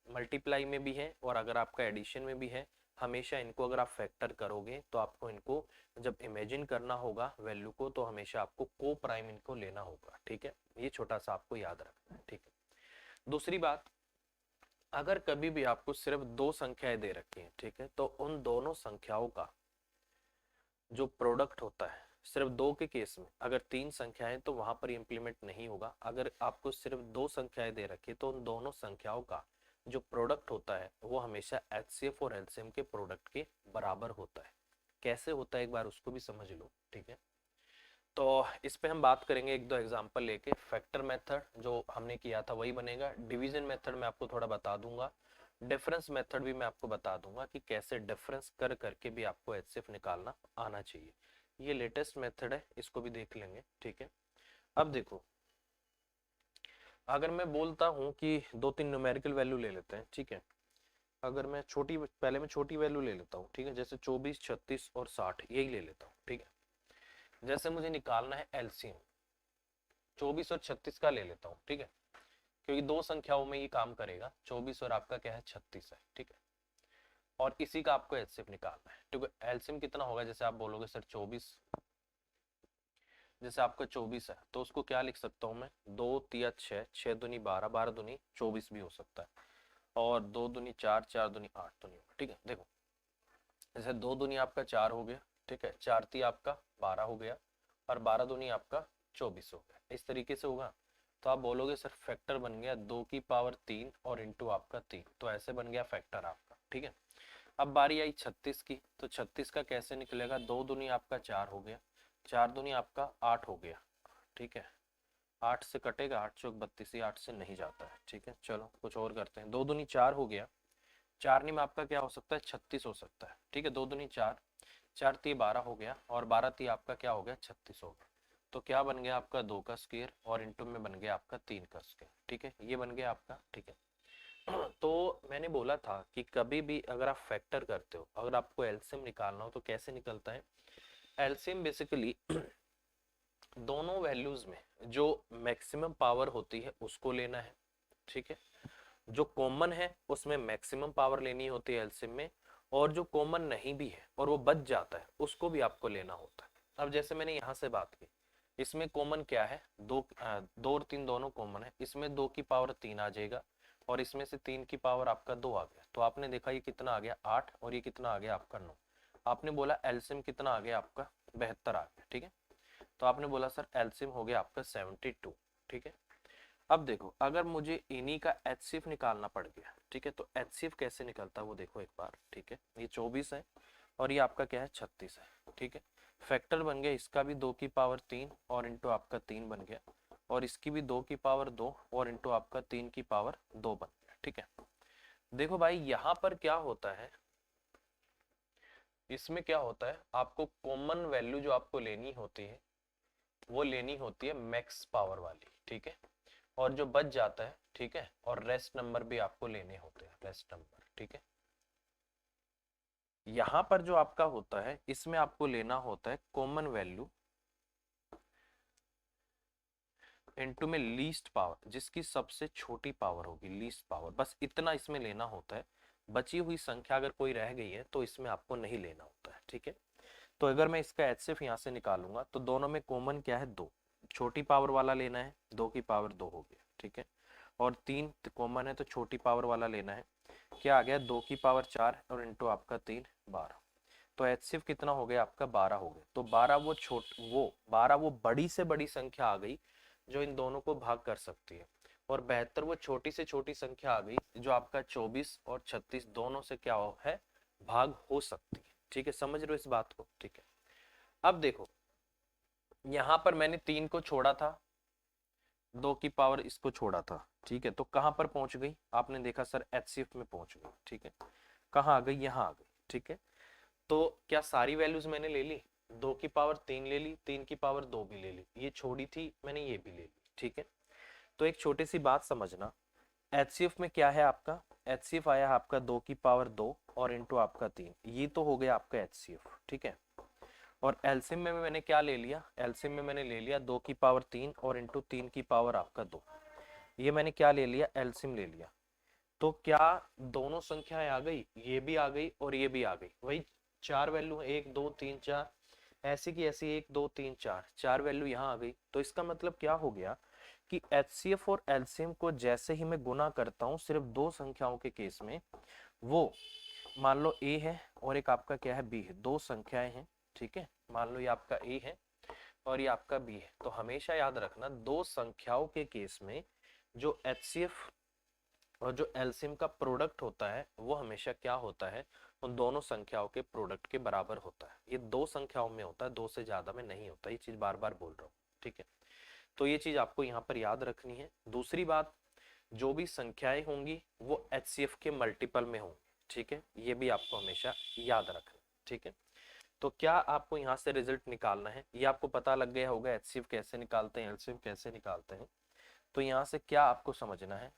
मल्टीप्लाई में भी है और अगर आपका एडिशन में भी है, हमेशा इनको अगर आप फैक्टर करोगे तो आपको इनको जब इमेजिन करना होगा वैल्यू को तो हमेशा आपको को प्राइम इनको लेना होगा, ठीक है। ये छोटा सा आपको याद रखना है, ठीक है। दूसरी बात, अगर कभी भी आपको सिर्फ दो संख्याएं दे रखी हैं, ठीक है, तो उन दोनों संख्याओं का जो प्रोडक्ट होता है, सिर्फ दो के केस में, अगर तीन संख्याएं तो वहां पर इंप्लीमेंट नहीं होगा। अगर आपको सिर्फ दो संख्याएं दे रखी तो उन दोनों संख्याओं का जो प्रोडक्ट होता है वो हमेशा एचसीएफ और एलसीएम के प्रोडक्ट के बराबर होता है। कैसे होता है एक बार उसको भी समझ लो, ठीक है। तो इस पे हम बात करेंगे एक दो एग्जांपल लेके। फैक्टर मेथड जो हमने किया था वही बनेगा, डिवीजन मेथड में आपको थोड़ा बता दूंगा, डिफरेंस मेथड भी मैं आपको बता दूंगा कि कैसे डिफरेंस कर करके भी आपको एचसीएफ निकालना आना चाहिए। ये लेटेस्ट मेथड है, इसको भी देख लेंगे, ठीक है। अब देखो, अगर मैं बोलता हूं कि दो तीन न्यूमेरिकल वैल्यू ले लेते हैं, ठीक है, अगर मैं छोटी, पहले मैं छोटी वैल्यू ले लेता हूँ, ठीक है, जैसे 24, 36 और 60 यही ले लेता हूँ, ठीक है। जैसे मुझे निकालना है एलसीएम, 24 और 36 का ले लेता हूँ, ठीक है, क्योंकि दो संख्याओं में ये काम करेगा, 24 और आपका क्या है 36 है, ठीक है। और इसी का आपको एलसीएम निकालना है, ठीक है। एलसीएम कितना होगा, जैसे आप बोलोगे सर 24, जैसे आपका 24 है तो उसको क्या लिख सकता हूँ मैं, 2 3 6, 6 दूनी 12, 12 दूनी 24 भी हो सकता है, और 2 दूनी 4, 4 दूनी 8 तो नहीं होगा, ठीक है। देखो जैसे 2 दूनी आपका 4 हो गया, ठीक है, 4 ती आपका 12 हो गया, और 12 दूनी आपका 24 हो गया, इस तरीके से होगा। तो आप बोलोगे सर फैक्टर बन गया 2 की पावर 3 और इंटू आपका 3, तो ऐसे बन गया फैक्टर आपका, ठीक है। अब बारी आई 36 की, तो 36 का कैसे निकलेगा, 2 दूनी आपका 4 हो गया, 4 दूनी आपका 8 हो गया, ठीक है। 8 से कटेगा, 8 चौक 32, 8 से नहीं जाता है, ठीक है। चलो कुछ और करते हैं, 2 दूनी 4 हो गया, 4 में आपका क्या हो सकता है 36 हो सकता है, ठीक है। 2 दूनी 4, 4 ती 12 हो गया, और 12 ती आपका क्या हो गया 36 हो गया। तो क्या बन गया आपका 2 का स्क्वायर, और इंटू में बन गया आपका 3 का स्क्वायर, ठीक है, ये बन गया आपका, ठीक है। तो मैंने बोला था कि कभी भी अगर आप फैक्टर करते हो, अगर आपको एलसीएम निकालना हो तो कैसे निकलता है। एलसीएम बेसिकली दोनों वैल्यूज में जो मैक्सिमम पावर होती है उसको लेना है, ठीक है। जो कॉमन है उसमें मैक्सिमम पावर लेनी होती है एलसीएम में, और जो कॉमन नहीं भी है और वो बच जाता है उसको भी आपको लेना होता है। अब जैसे मैंने यहाँ से बात की, इसमें कॉमन क्या है, 2 और 3 दोनों कॉमन है, इसमें 2 की पावर 3 आ जाएगा, और इसमें से 3 की पावर आपका 2 आ गया, तो आपने देखा ये कितना आ गया 8, और ये कितना आ गया आपका 9। आपने बोला एलसीएम कितना आ गया आपका 72 आ गया, ठीक है। तो आपने बोला सर एलसीएम हो गया आपका 72, ठीक है। अब देखो अगर मुझे इन्हीं का एचसीएफ निकालना पड़ गया, ठीक है, तो एचसीएफ कैसे निकलता है वो देखो एक बार, ठीक है। ये 24 है और ये आपका क्या है 36 है, ठीक है। फैक्टर बन गया इसका भी 2 की पावर 3 और इंटू आपका 3 बन गया, और इसकी भी 2 की पावर 2 और इंटू आपका 3 की पावर 2 बन गया, ठीक है। देखो भाई यहाँ पर क्या होता है, इसमें क्या होता है, आपको कॉमन वैल्यू जो आपको लेनी होती है वो लेनी होती है मैक्स पावर वाली, ठीक है। और जो बच जाता है, ठीक है, और रेस्ट नंबर भी आपको लेने होते हैं, रेस्ट नंबर, ठीक है। यहां पर जो आपका होता है इसमें आपको लेना होता है कॉमन वैल्यू इनटू में लीस्ट पावर, जिसकी सबसे छोटी पावर होगी, लीस्ट पावर, बस इतना इसमें लेना होता है। बची हुई संख्या अगर कोई रह गई है तो इसमें आपको नहीं लेना होता है, ठीक है। तो अगर मैं इसका एचसीएफ यहाँ से निकालूंगा तो दोनों में कॉमन क्या है 2, छोटी पावर वाला लेना है, 2 की पावर 2 हो गया, ठीक है। और 3 कॉमन है तो छोटी पावर वाला लेना है, क्या आ गया 2 की पावर 4 और इंटू आपका 3, 12। तो एचसीएफ कितना हो गया आपका 12 हो गया। तो 12 वो 12 वो बड़ी से बड़ी संख्या आ गई जो इन दोनों को भाग कर सकती है, और 72 वो छोटी से छोटी संख्या आ गई जो आपका 24 और 36 दोनों से क्या है भाग हो सकती है, ठीक है। समझ रहे हो इस बात को, ठीक है। अब देखो यहां पर मैंने 3 को छोड़ा था, 2 की पावर इसको छोड़ा था, ठीक है, तो कहां पर पहुंच गई, आपने देखा सर एचसीएफ में पहुंच गई, ठीक है। कहाँ आ गई, यहाँ आ गई, ठीक है। तो क्या सारी वैल्यूज मैंने ले ली, 2 की पावर 3 ले ली, 3 की पावर 2 भी ले ली, ये छोड़ी थी मैंने ये भी ले ली, ठीक है। तो एक छोटी सी बात समझना, एचसीएफ में क्या है आपका, एचसीएफ आया है आपका 2 की पावर 2 और इंटू आपका 3, ये तो हो गया आपका एचसीएफ, ठीक है। और एलसीएम में मैंने क्या ले लिया, एलसीएम में मैंने ले लिया 2 की पावर 3 और इंटू 3 की पावर आपका 2, ये मैंने क्या ले लिया एलसीएम ले लिया। तो क्या दोनों संख्याएं आ गई, ये भी आ गई और ये भी आ गई, वही 4 वैल्यू 1 2 3 4, ऐसी की ऐसी 1 2 3 4, 4 वैल्यू यहाँ आ गई। तो इसका मतलब क्या हो गया कि एचसीएफ और एलसीएम को जैसे ही मैं गुना करता हूँ सिर्फ दो संख्याओं के केस में, वो मान लो ए है और एक आपका क्या है बी है, दो संख्याएं हैं, ठीक है। मान लो ये आपका ए है और ये आपका बी है, तो हमेशा याद रखना दो संख्याओं के केस में जो एचसीएफ और जो एलसीएम का प्रोडक्ट होता है वो हमेशा क्या होता है, उन दोनों संख्याओं के प्रोडक्ट के बराबर होता है। ये दो संख्याओं में होता है, दो से ज्यादा में नहीं होता, ये चीज बार बार बोल रहा हूँ, ठीक है। तो ये चीज आपको यहाँ पर याद रखनी है। दूसरी बात, जो भी संख्याएं होंगी वो एचसीएफ के मल्टीपल में होंगी, ठीक है, ये भी आपको हमेशा याद रखना, ठीक है। तो क्या आपको यहाँ से रिजल्ट निकालना है, ये आपको पता लग गया होगा एचसीएफ कैसे निकालते हैं, एलसीएम कैसे निकालते हैं। तो यहाँ से क्या आपको समझना है,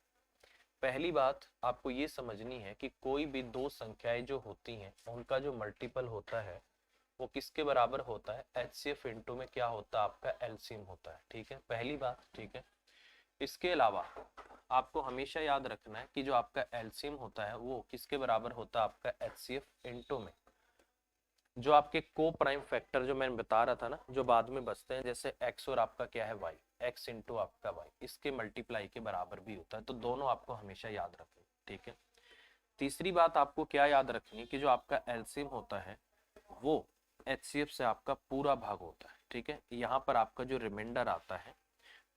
पहली बात आपको ये समझनी है कि कोई भी दो संख्याएं जो होती हैं उनका जो मल्टीपल होता है वो किसके बराबर होता है, एचसीएफ इनटू में क्या होता है, आपका एलसीएम होता है। ठीक है, पहली बात। ठीक है, इसके अलावा आपको हमेशा याद रखना है कि जो आपका एलसीएम होता है वो किसके बराबर होता है, आपका एचसीएफ इनटू में जो आपके को प्राइम फैक्टर जो मैंने बता रहा था ना, जो बाद में बचते हैं, जैसे एक्स और आपका क्या है वाई, एक्स इंटू आपका वाई, इसके मल्टीप्लाई के बराबर भी होता है। तो दोनों आपको हमेशा याद रखनी। ठीक है, तीसरी बात आपको क्या याद रखनी है कि जो आपका एलसीएम होता है वो एचसीएफ से आपका पूरा भाग होता है। ठीक है, यहाँ पर आपका जो रिमाइंडर आता है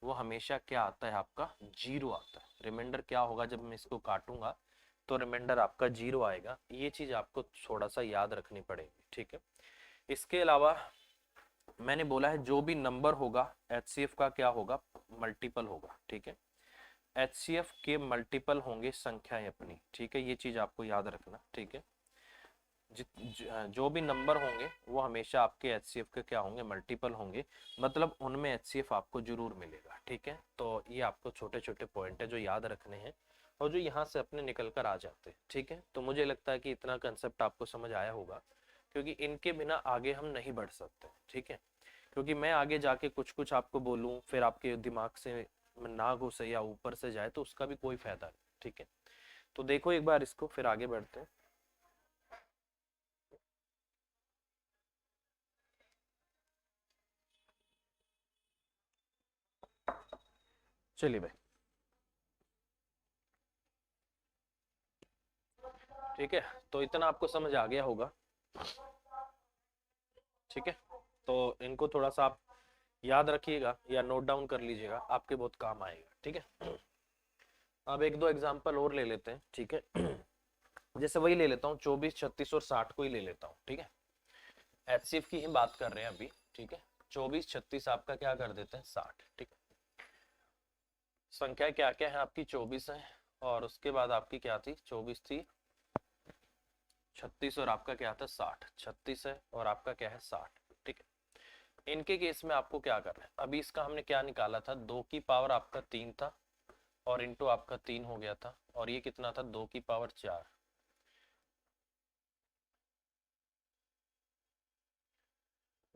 वो हमेशा क्या आता है, आपका जीरो आता है। रिमाइंडर क्या होगा, जब मैं इसको काटूंगा तो रिमाइंडर आपका जीरो आएगा। ये चीज आपको थोड़ा सा याद रखनी पड़ेगी। ठीक है, इसके अलावा मैंने बोला है जो भी नंबर होगा एचसीएफ का क्या होगा, मल्टीपल होगा। ठीक है, एचसीएफ के मल्टीपल होंगे संख्याएं अपनी। ठीक है, ये चीज आपको याद रखना। ठीक है, जो भी नंबर होंगे वो हमेशा आपके एचसीएफ के क्या होंगे, मल्टीपल होंगे, मतलब उनमें एचसीएफ आपको जरूर मिलेगा। ठीक है, तो ये आपको छोटे छोटे पॉइंट है जो याद रखने हैं और जो यहाँ से अपने निकल कर आ जाते हैं। ठीक है, तो मुझे लगता है कि इतना कंसेप्ट आपको समझ आया होगा, क्योंकि इनके बिना आगे हम नहीं बढ़ सकते। ठीक है, क्योंकि मैं आगे जाके कुछ कुछ आपको बोलूँ फिर आपके दिमाग से ना घुसे या ऊपर से जाए तो उसका भी कोई फायदा नहीं। ठीक है, तो देखो एक बार इसको, फिर आगे बढ़ते हैं। चलिए भाई, ठीक है, तो इतना आपको समझ आ गया होगा। ठीक है, तो इनको थोड़ा सा आप याद रखिएगा या नोट डाउन कर लीजिएगा, आपके बहुत काम आएगा। ठीक है, अब एक दो एग्जांपल और ले लेते हैं। ठीक है, जैसे वही ले लेता हूँ 24, 36 और 60 को ही ले लेता हूँ। ठीक है, एचसीएफ की ही बात कर रहे हैं अभी। ठीक है, 24, 36 आपका क्या कर देते हैं 60। ठीक है, संख्या क्या क्या है आपकी, 24 है और उसके बाद आपकी क्या थी, 24 थी, 36 और आपका क्या था 60, 36 है और आपका क्या है 60। ठीक है, इनके केस में आपको क्या करना है, अभी इसका हमने क्या निकाला था, 2 की पावर आपका 3 था और इंटू आपका 3 हो गया था, और ये कितना था 2 की पावर 4,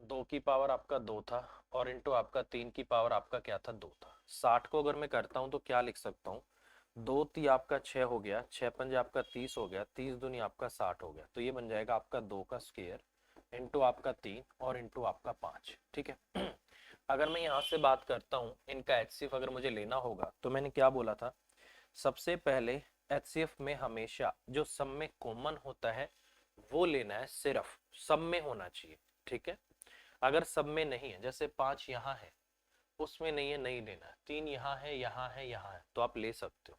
2 की पावर आपका 2 था और इंटू आपका 3 की पावर आपका क्या था 2 था। 60 को अगर मैं करता हूँ तो क्या लिख सकता हूँ, 2 ती आपका 6 हो गया, 6 पंजे आपका 30 हो गया, 30 दूनी आपका 60 हो गया, तो ये बन जाएगा आपका 2 का स्क्वायर इंटू आपका 3 और इंटू आपका 5। ठीक है, अगर मैं यहाँ से बात करता हूँ इनका एचसीएफ अगर मुझे लेना होगा तो मैंने क्या बोला था, सबसे पहले एचसीएफ में हमेशा जो सब में कॉमन होता है वो लेना है, सिर्फ सब में होना चाहिए। ठीक है, अगर सब में नहीं है, जैसे 5 यहाँ है उसमें नहीं है, नहीं लेना है, 3 यहाँ है यहाँ है यहाँ है तो आप ले सकते हो,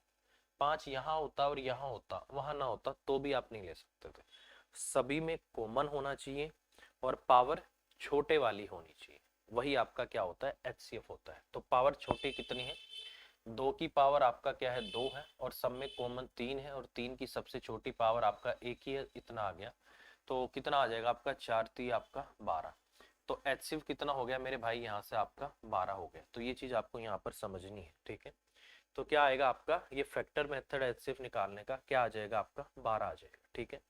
5 यहाँ होता और यहाँ होता वहां ना होता तो भी आप नहीं ले सकते थे। सभी में कॉमन होना चाहिए और पावर छोटे वाली होनी चाहिए, वही आपका क्या होता है एचसीएफ होता है। तो पावर छोटी कितनी है, 2 की पावर आपका क्या है 2 है और सब में कॉमन 3 है और 3 की सबसे छोटी पावर आपका एक ही है, इतना आ गया। तो कितना आ जाएगा आपका 4 3 आपका 12, तो एचसीएफ कितना हो गया मेरे भाई, यहाँ से आपका 12 हो गया। तो ये चीज आपको यहाँ पर समझनी है। ठीक है, तो क्या आएगा आपका, ये फैक्टर मेथड एचसीएफ निकालने का क्या आ जाएगा आपका 12 आ जाएगा। ठीक है,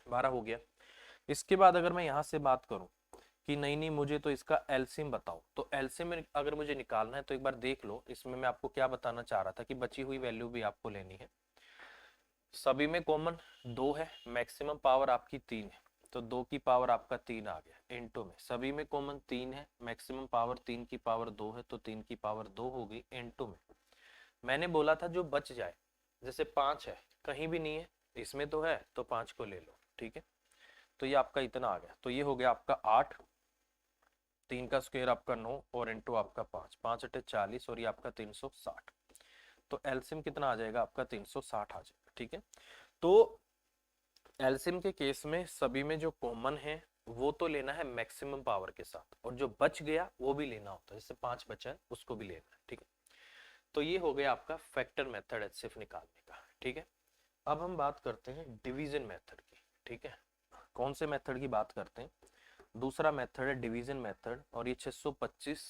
12 हो गया। इसके बाद अगर मैं यहाँ से बात करूं कि नहीं नहीं मुझे तो इसका एलसीएम बताओ, तो एलसीएम में अगर मुझे निकालना है तो एक बार देख लो, इसमें मैं आपको क्या बताना चाह रहा था कि बची हुई वैल्यू भी आपको लेनी है। सभी में कॉमन 2 है, मैक्सिमम पावर आपकी 3 है, तो 2 की पावर आपका 3 आ गया, इनटू में सभी में कॉमन 3 है, मैक्सिमम पावर 3 की पावर 2 है तो 3 की पावर 2 हो गई, इनटू में मैंने बोला था जो बच जाए, जैसे 5 है कहीं भी नहीं है, इसमें तो है तो 5 को ले लो। ठीक है, तो ये आपका इतना आ गया, तो ये हो गया आपका 8, 3 का स्क्वायर आपका 9 और इंटू आपका 5, 5 अटे 40 और ये आपका 360, तो एलसीएम कितना आ जाएगा आपका 360 आ जाएगा। ठीक है, तो एलसीएम के केस में सभी में जो कॉमन है वो तो लेना है मैक्सिमम पावर के साथ, और जो बच गया वो भी लेना होता है, जैसे 5 बचा है उसको भी लेना है। ठीक है, तो ये हो गया आपका फैक्टर मेथड एचसीएफ निकालने का। ठीक है, अब हम बात करते हैं डिवीजन मेथड की। ठीक है, कौन से मेथड की बात करते हैं, दूसरा मेथड है डिवीजन मेथड, और ये 625,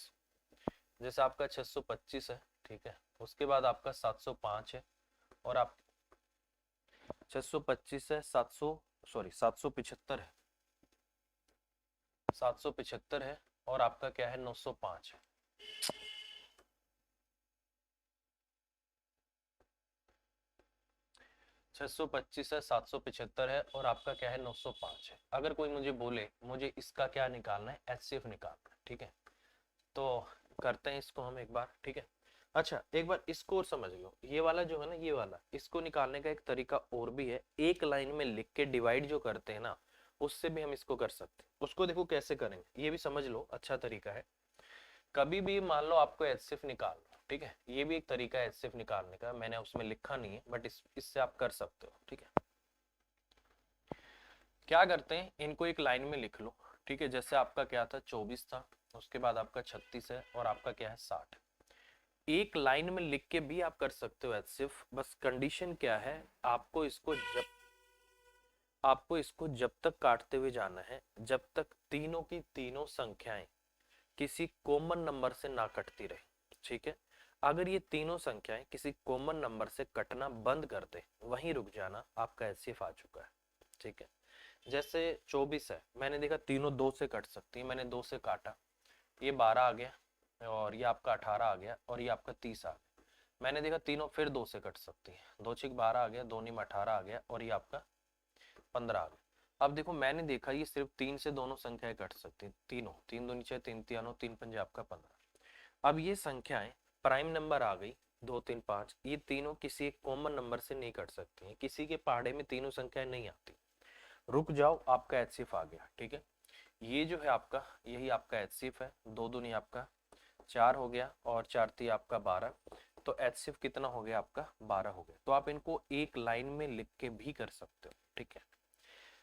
जैसे आपका 625 है। ठीक है, उसके बाद आपका 705 है और आप 625 है, 775 है, 775 है, और आपका क्या है 905 है। छह सौ पच्चीस है, 775 है, और आपका क्या है 905 है। अगर कोई मुझे बोले मुझे इसका क्या निकालना है, एचसीएफ निकालना है, ठीक है, तो करते हैं इसको हम एक बार, ठीक है। अच्छा एक बार इसको और समझ लो, ये वाला जो है ना, ये वाला, इसको निकालने का एक तरीका और भी है। एक लाइन में लिख के डिवाइड जो करते हैं ना, उससे भी हम इसको कर सकते हैं। उसको देखो कैसे करेंगे, ये भी समझ लो, अच्छा तरीका है। कभी भी मान लो आपको एचसीएफ निकालना, ठीक है, ये भी एक तरीका है एचसीएफ निकालने का, मैंने उसमें लिखा नहीं है, बट इससे आप कर सकते हो, ठीक है। क्या करते हैं, इनको एक लाइन में लिख लो, ठीक है। जैसे आपका क्या था 24 था, उसके बाद आपका 36 है, और आपका क्या है 60। एक लाइन में लिख के भी आप कर सकते हो एचसीएफ, बस कंडीशन क्या है, आपको इसको जब तक काटते हुए जाना है जब तक तीनों की तीनों संख्याएं किसी कॉमन नंबर से ना कटती रहे, ठीक है। अगर ये तीनों संख्याएं किसी कॉमन नंबर से कटना बंद कर दे, वहीं रुक जाना, आपका एचसीएफ आ चुका है, ठीक है। जैसे 24 है, मैंने देखा तीनों दो से कट सकती है, मैंने दो से काटा, ये 12 आ गया, और ये आपका 18 आ गया, और ये आपका 30 आ गया। मैंने देखा तीनों फिर दो से कट सकती है, दो छिक 12 आ गया, दो नीम 18 आ गया, और ये आपका 15 आ गया। अब देखो मैंने देखा ये सिर्फ तीन से दोनों संख्याएं कट सकती है, तीनों, तीन दूनी छह, तीन तियानो, तीन पंजे आपका 15। अब ये संख्याएं प्राइम नंबर आ गई, 2 3 5, ये तीनों किसी एक कॉमन नंबर से नहीं कट सकती हैं, किसी के पहाड़े में तीनों संख्याएं नहीं आती। रुक जाओ, आपका एचसीएफ आ गया, ठीक है। ये जो है आपका, यही आपका एचसीएफ है, दो दूनी आपका 4 हो गया, और 4 ती आपका 12, तो एचसीएफ कितना हो गया आपका 12 हो गया। तो आप इनको एक लाइन में लिख के भी कर सकते हो, ठीक है।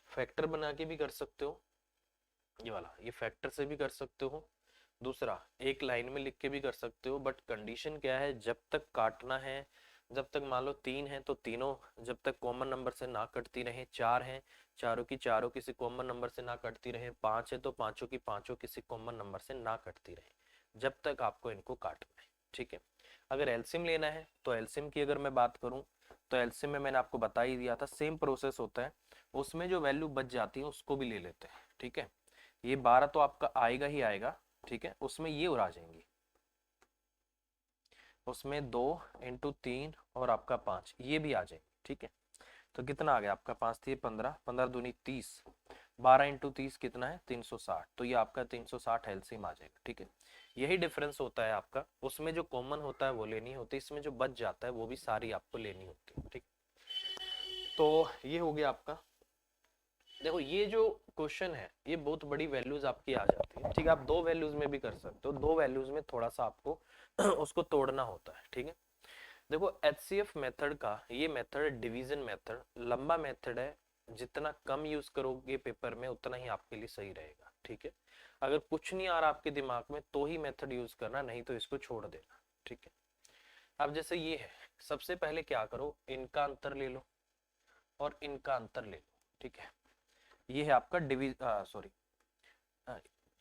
फैक्टर बना के भी कर सकते हो, ये वाला, ये फैक्टर से भी कर सकते हो। दूसरा, एक लाइन में लिख के भी कर सकते हो, बट कंडीशन क्या है, जब तक काटना है, जब तक मान लो 3 है तो तीनों जब तक कॉमन नंबर से ना कटती रहे, 4 है, चारों की चारों किसी कॉमन नंबर से ना कटती रहे, 5 है तो पांचों की पांचों किसी कॉमन नंबर से ना कटती रहे, जब तक आपको इनको काटना है, ठीक है। अगर एलसीएम लेना है, तो एलसीएम की अगर मैं बात करूं, तो एलसीएम में मैंने आपको बता ही दिया था, सेम प्रोसेस होता है, उसमें जो वैल्यू बच जाती है उसको भी ले लेते हैं, ठीक है। ये 12 तो आपका आएगा ही आएगा, ठीक है, उसमें ये और आ जाएंगी, उसमें 2 इंटू 3 और आपका 5, ये भी आ जाएंगे, ठीक है। तो कितना आ गया आपका, 5 थी 15, 15 दूनी 30, 12 इंटू 30 कितना है 360, तो ये आपका 360 एलसीएम आ जाएगा, ठीक है। यही डिफरेंस होता है आपका, उसमें जो कॉमन होता है वो लेनी होती है, इसमें जो बच जाता है वो भी सारी आपको लेनी होती है, ठीक। तो ये हो गया आपका। देखो ये जो क्वेश्चन है, ये बहुत बड़ी वैल्यूज आपकी आ जाती है, ठीक है। आप दो वैल्यूज में भी कर सकते हो, दो वैल्यूज में थोड़ा सा आपको उसको तोड़ना होता है, ठीक है। देखो एचसीएफ मेथड का, ये मेथड डिवीजन मेथड लंबा मेथड है, जितना कम यूज करोगे पेपर में उतना ही आपके लिए सही रहेगा, ठीक है। अगर कुछ नहीं आ रहा आपके दिमाग में तो ही मेथड यूज करना, नहीं तो इसको छोड़ देना, ठीक है। अब जैसे ये है, सबसे पहले क्या करो, इनका अंतर ले लो और इनका अंतर ले लो, ठीक है। ये है आपका सॉरी,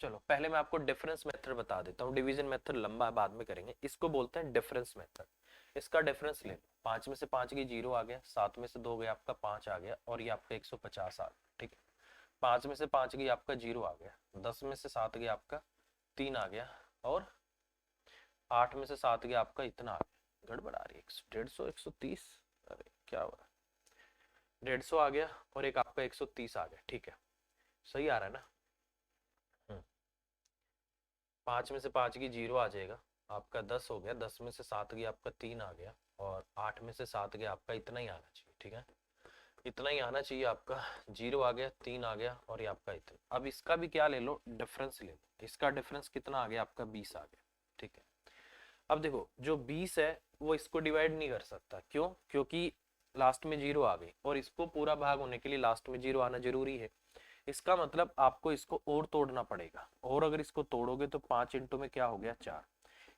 चलो पहले मैं आपको डिफरेंस मेथड बता देता हूँ, डिवीजन मेथड लंबा बाद में करेंगे, इसको बोलते हैं डिफरेंस मेथड। इसका डिफरेंस ले लो, 5 में से 5 की 0 आ गया, 7 में से 2 गया आपका 5 आ गया, और ये आपका 150 आ गया, ठीक है। 5 में से 5 की आपका 0 आ गया, 10 में से 7 गया आपका 3 आ गया, और 8 में से 7 गया आपका इतना आ गया, गड़बड़ आ रही है, 150 130, अरे क्या हुआ, 150 आ गया, और एक आपका 130 आ गया, ठीक है। सही आ रहा है ना। 5 में से 5 की 0 आ जाएगा, आपका 10 हो गया, 10 में से 7 की आपका 3 आ गया, और 8 में से 7 के आपका इतना ही आना चाहिए, ठीक है। इतना ही आना चाहिए आपका, 0 आ गया, 3 आ गया, और ये आपका इतना। अब इसका भी क्या ले लो, डिफरेंस ले लो, इसका डिफरेंस कितना आ गया आपका 20 आ गया, ठीक है। अब देखो जो 20 है वो इसको डिवाइड नहीं कर सकता, क्यों, क्योंकि लास्ट में 0 आ गई, और इसको पूरा भाग होने के लिए लास्ट में 0 आना जरूरी है। इसका मतलब आपको इसको और तोड़ना पड़ेगा, और अगर इसको तोड़ोगे तो 5 इंटू में क्या हो गया 4,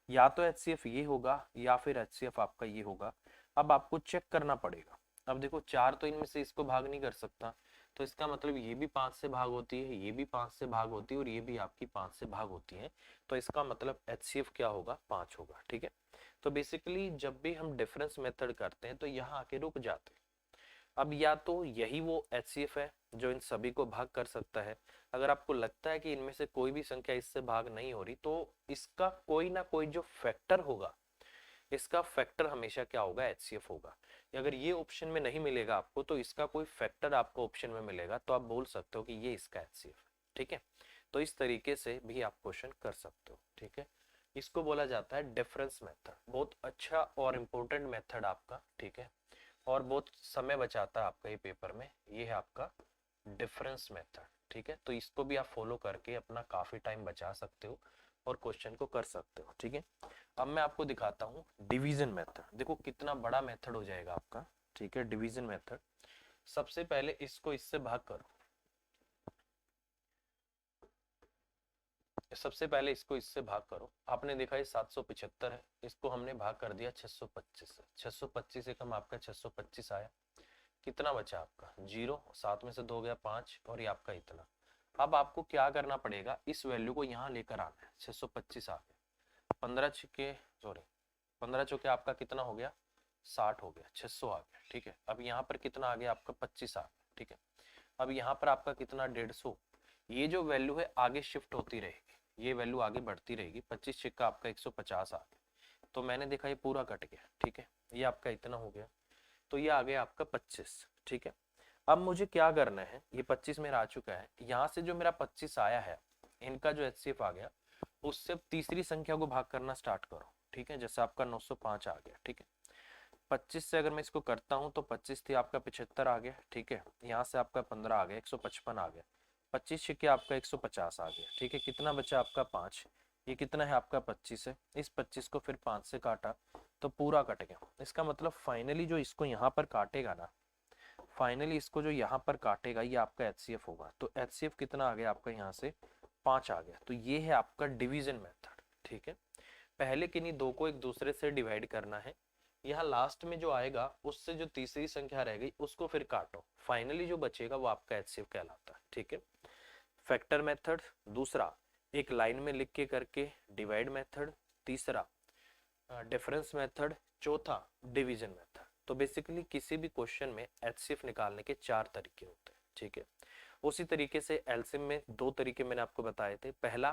या तो एचसीएफ ये होगा या फिर एचसीएफ आपका ये होगा। अब आपको चेक करना पड़ेगा। अब देखो 4 तो इनमें से इसको भाग नहीं कर सकता, तो इसका मतलब ये भी 5 से भाग होती है, ये भी 5 से भाग होती है और ये भी आपकी 5 से भाग होती है। तो इसका मतलब HCF क्या होगा, 5 होगा। ठीक है, तो बेसिकली जब भी हम डिफरेंस मेथड करते हैं तो यहाँ आके रुक जाते हैं। अब या तो यही वो HCF है जो इन सभी को भाग कर सकता है। अगर आपको लगता है कि इनमें से कोई भी संख्या इससे भाग नहीं हो रही, तो इसका कोई ना कोई जो फैक्टर होगा, इसका फैक्टर हमेशा क्या होगा, HCF होगा। अगर ये ऑप्शन में नहीं मिलेगा आपको, तो इसका कोई फैक्टर आपको ऑप्शन में मिलेगा, तो आप बोल सकते हो कि ये इसका HCF है। ठीक है, तो इस तरीके से भी आप क्वेश्चन कर सकते हो। ठीक है, इसको बोला जाता है डिफरेंस मेथड। बहुत अच्छा और इम्पोर्टेंट मेथड आपका। ठीक है, और बहुत समय बचाता है आपका ये पेपर में। ये है आपका डिफरेंस मेथड। ठीक है, तो इसको भी आप फॉलो करके अपना काफी टाइम बचा सकते हो और क्वेश्चन को कर सकते हो। ठीक है, अब मैं आपको दिखाता हूँ डिवीजन मेथड। देखो कितना बड़ा मेथड हो जाएगा आपका। ठीक है, डिवीजन मेथड। सबसे पहले इसको इससे भाग करो, सबसे पहले इसको इससे भाग करो। आपने देखा ये 775 है, इसको हमने भाग कर दिया 625 से। 625 से कम आपका 625 आया। कितना बचा आपका, 0। 7 में से 2 गया 5, और ये आपका इतना। अब आपको क्या करना पड़ेगा, इस वैल्यू को यहाँ लेकर आना है। 625 आ गया, 15 छिके सॉरी 15 चौके आपका कितना हो गया, 60 हो गया, 600 आ गया। ठीक है, अब यहाँ पर कितना आ गया आपका, 25 आ गया। ठीक है, अब यहाँ पर आपका कितना, 150। ये जो वैल्यू है आगे शिफ्ट होती रहेगी, ये वैल्यू आगे बढ़ती रहेगी। 25 छिक्का आपका 150 आ गया। तो मैंने देखा ये पूरा कट गया। ठीक है, ये आपका इतना हो गया, तो ये आ गया आपका 25। ठीक है, अब मुझे क्या करना है, ये 25 मेरा आ चुका है। यहाँ से जो मेरा 25 आया है, इनका जो HCF आ गया, उससे तीसरी संख्या को भाग करना स्टार्ट करो। ठीक है, जैसे आपका 905 आ गया। ठीक है, 25 से अगर मैं इसको करता हूँ तो 25 थी आपका 75 आ गया। ठीक है, यहाँ से आपका 15 आ गया, 155 आ गया। 25 छिके आपका 150 आ गया। ठीक है, कितना बचा आपका, 5। ये कितना है आपका, 25 है। इस 25 को फिर 5 से काटा तो पूरा कट गया। इसका मतलब फाइनली जो इसको यहाँ पर काटेगा ना, फाइनली इसको जो यहाँ पर काटेगा, ये आपका HCF होगा। तो HCF कितना आ गया आपका, यहाँ से 5 आ गया। तो ये है आपका डिवीजन मेथड। ठीक है, पहले किन्हीं दो को एक दूसरे से डिवाइड करना है। यहाँ लास्ट में जो आएगा, उससे जो तीसरी संख्या रह गई उसको फिर काटो, फाइनली जो बचेगा वो आपका HCF कहलाता है। ठीक है, फैक्टर मेथड। दूसरा, एक लाइन में लिख के करके डिवाइड मेथड। तीसरा डिफरेंस मेथड। चौथा डिवीजन मेथड। तो बेसिकली किसी भी क्वेश्चन में HCF निकालने के 4 तरीके होते हैं। ठीक है, उसी तरीके से एलसीएम में 2 तरीके मैंने आपको बताए थे। पहला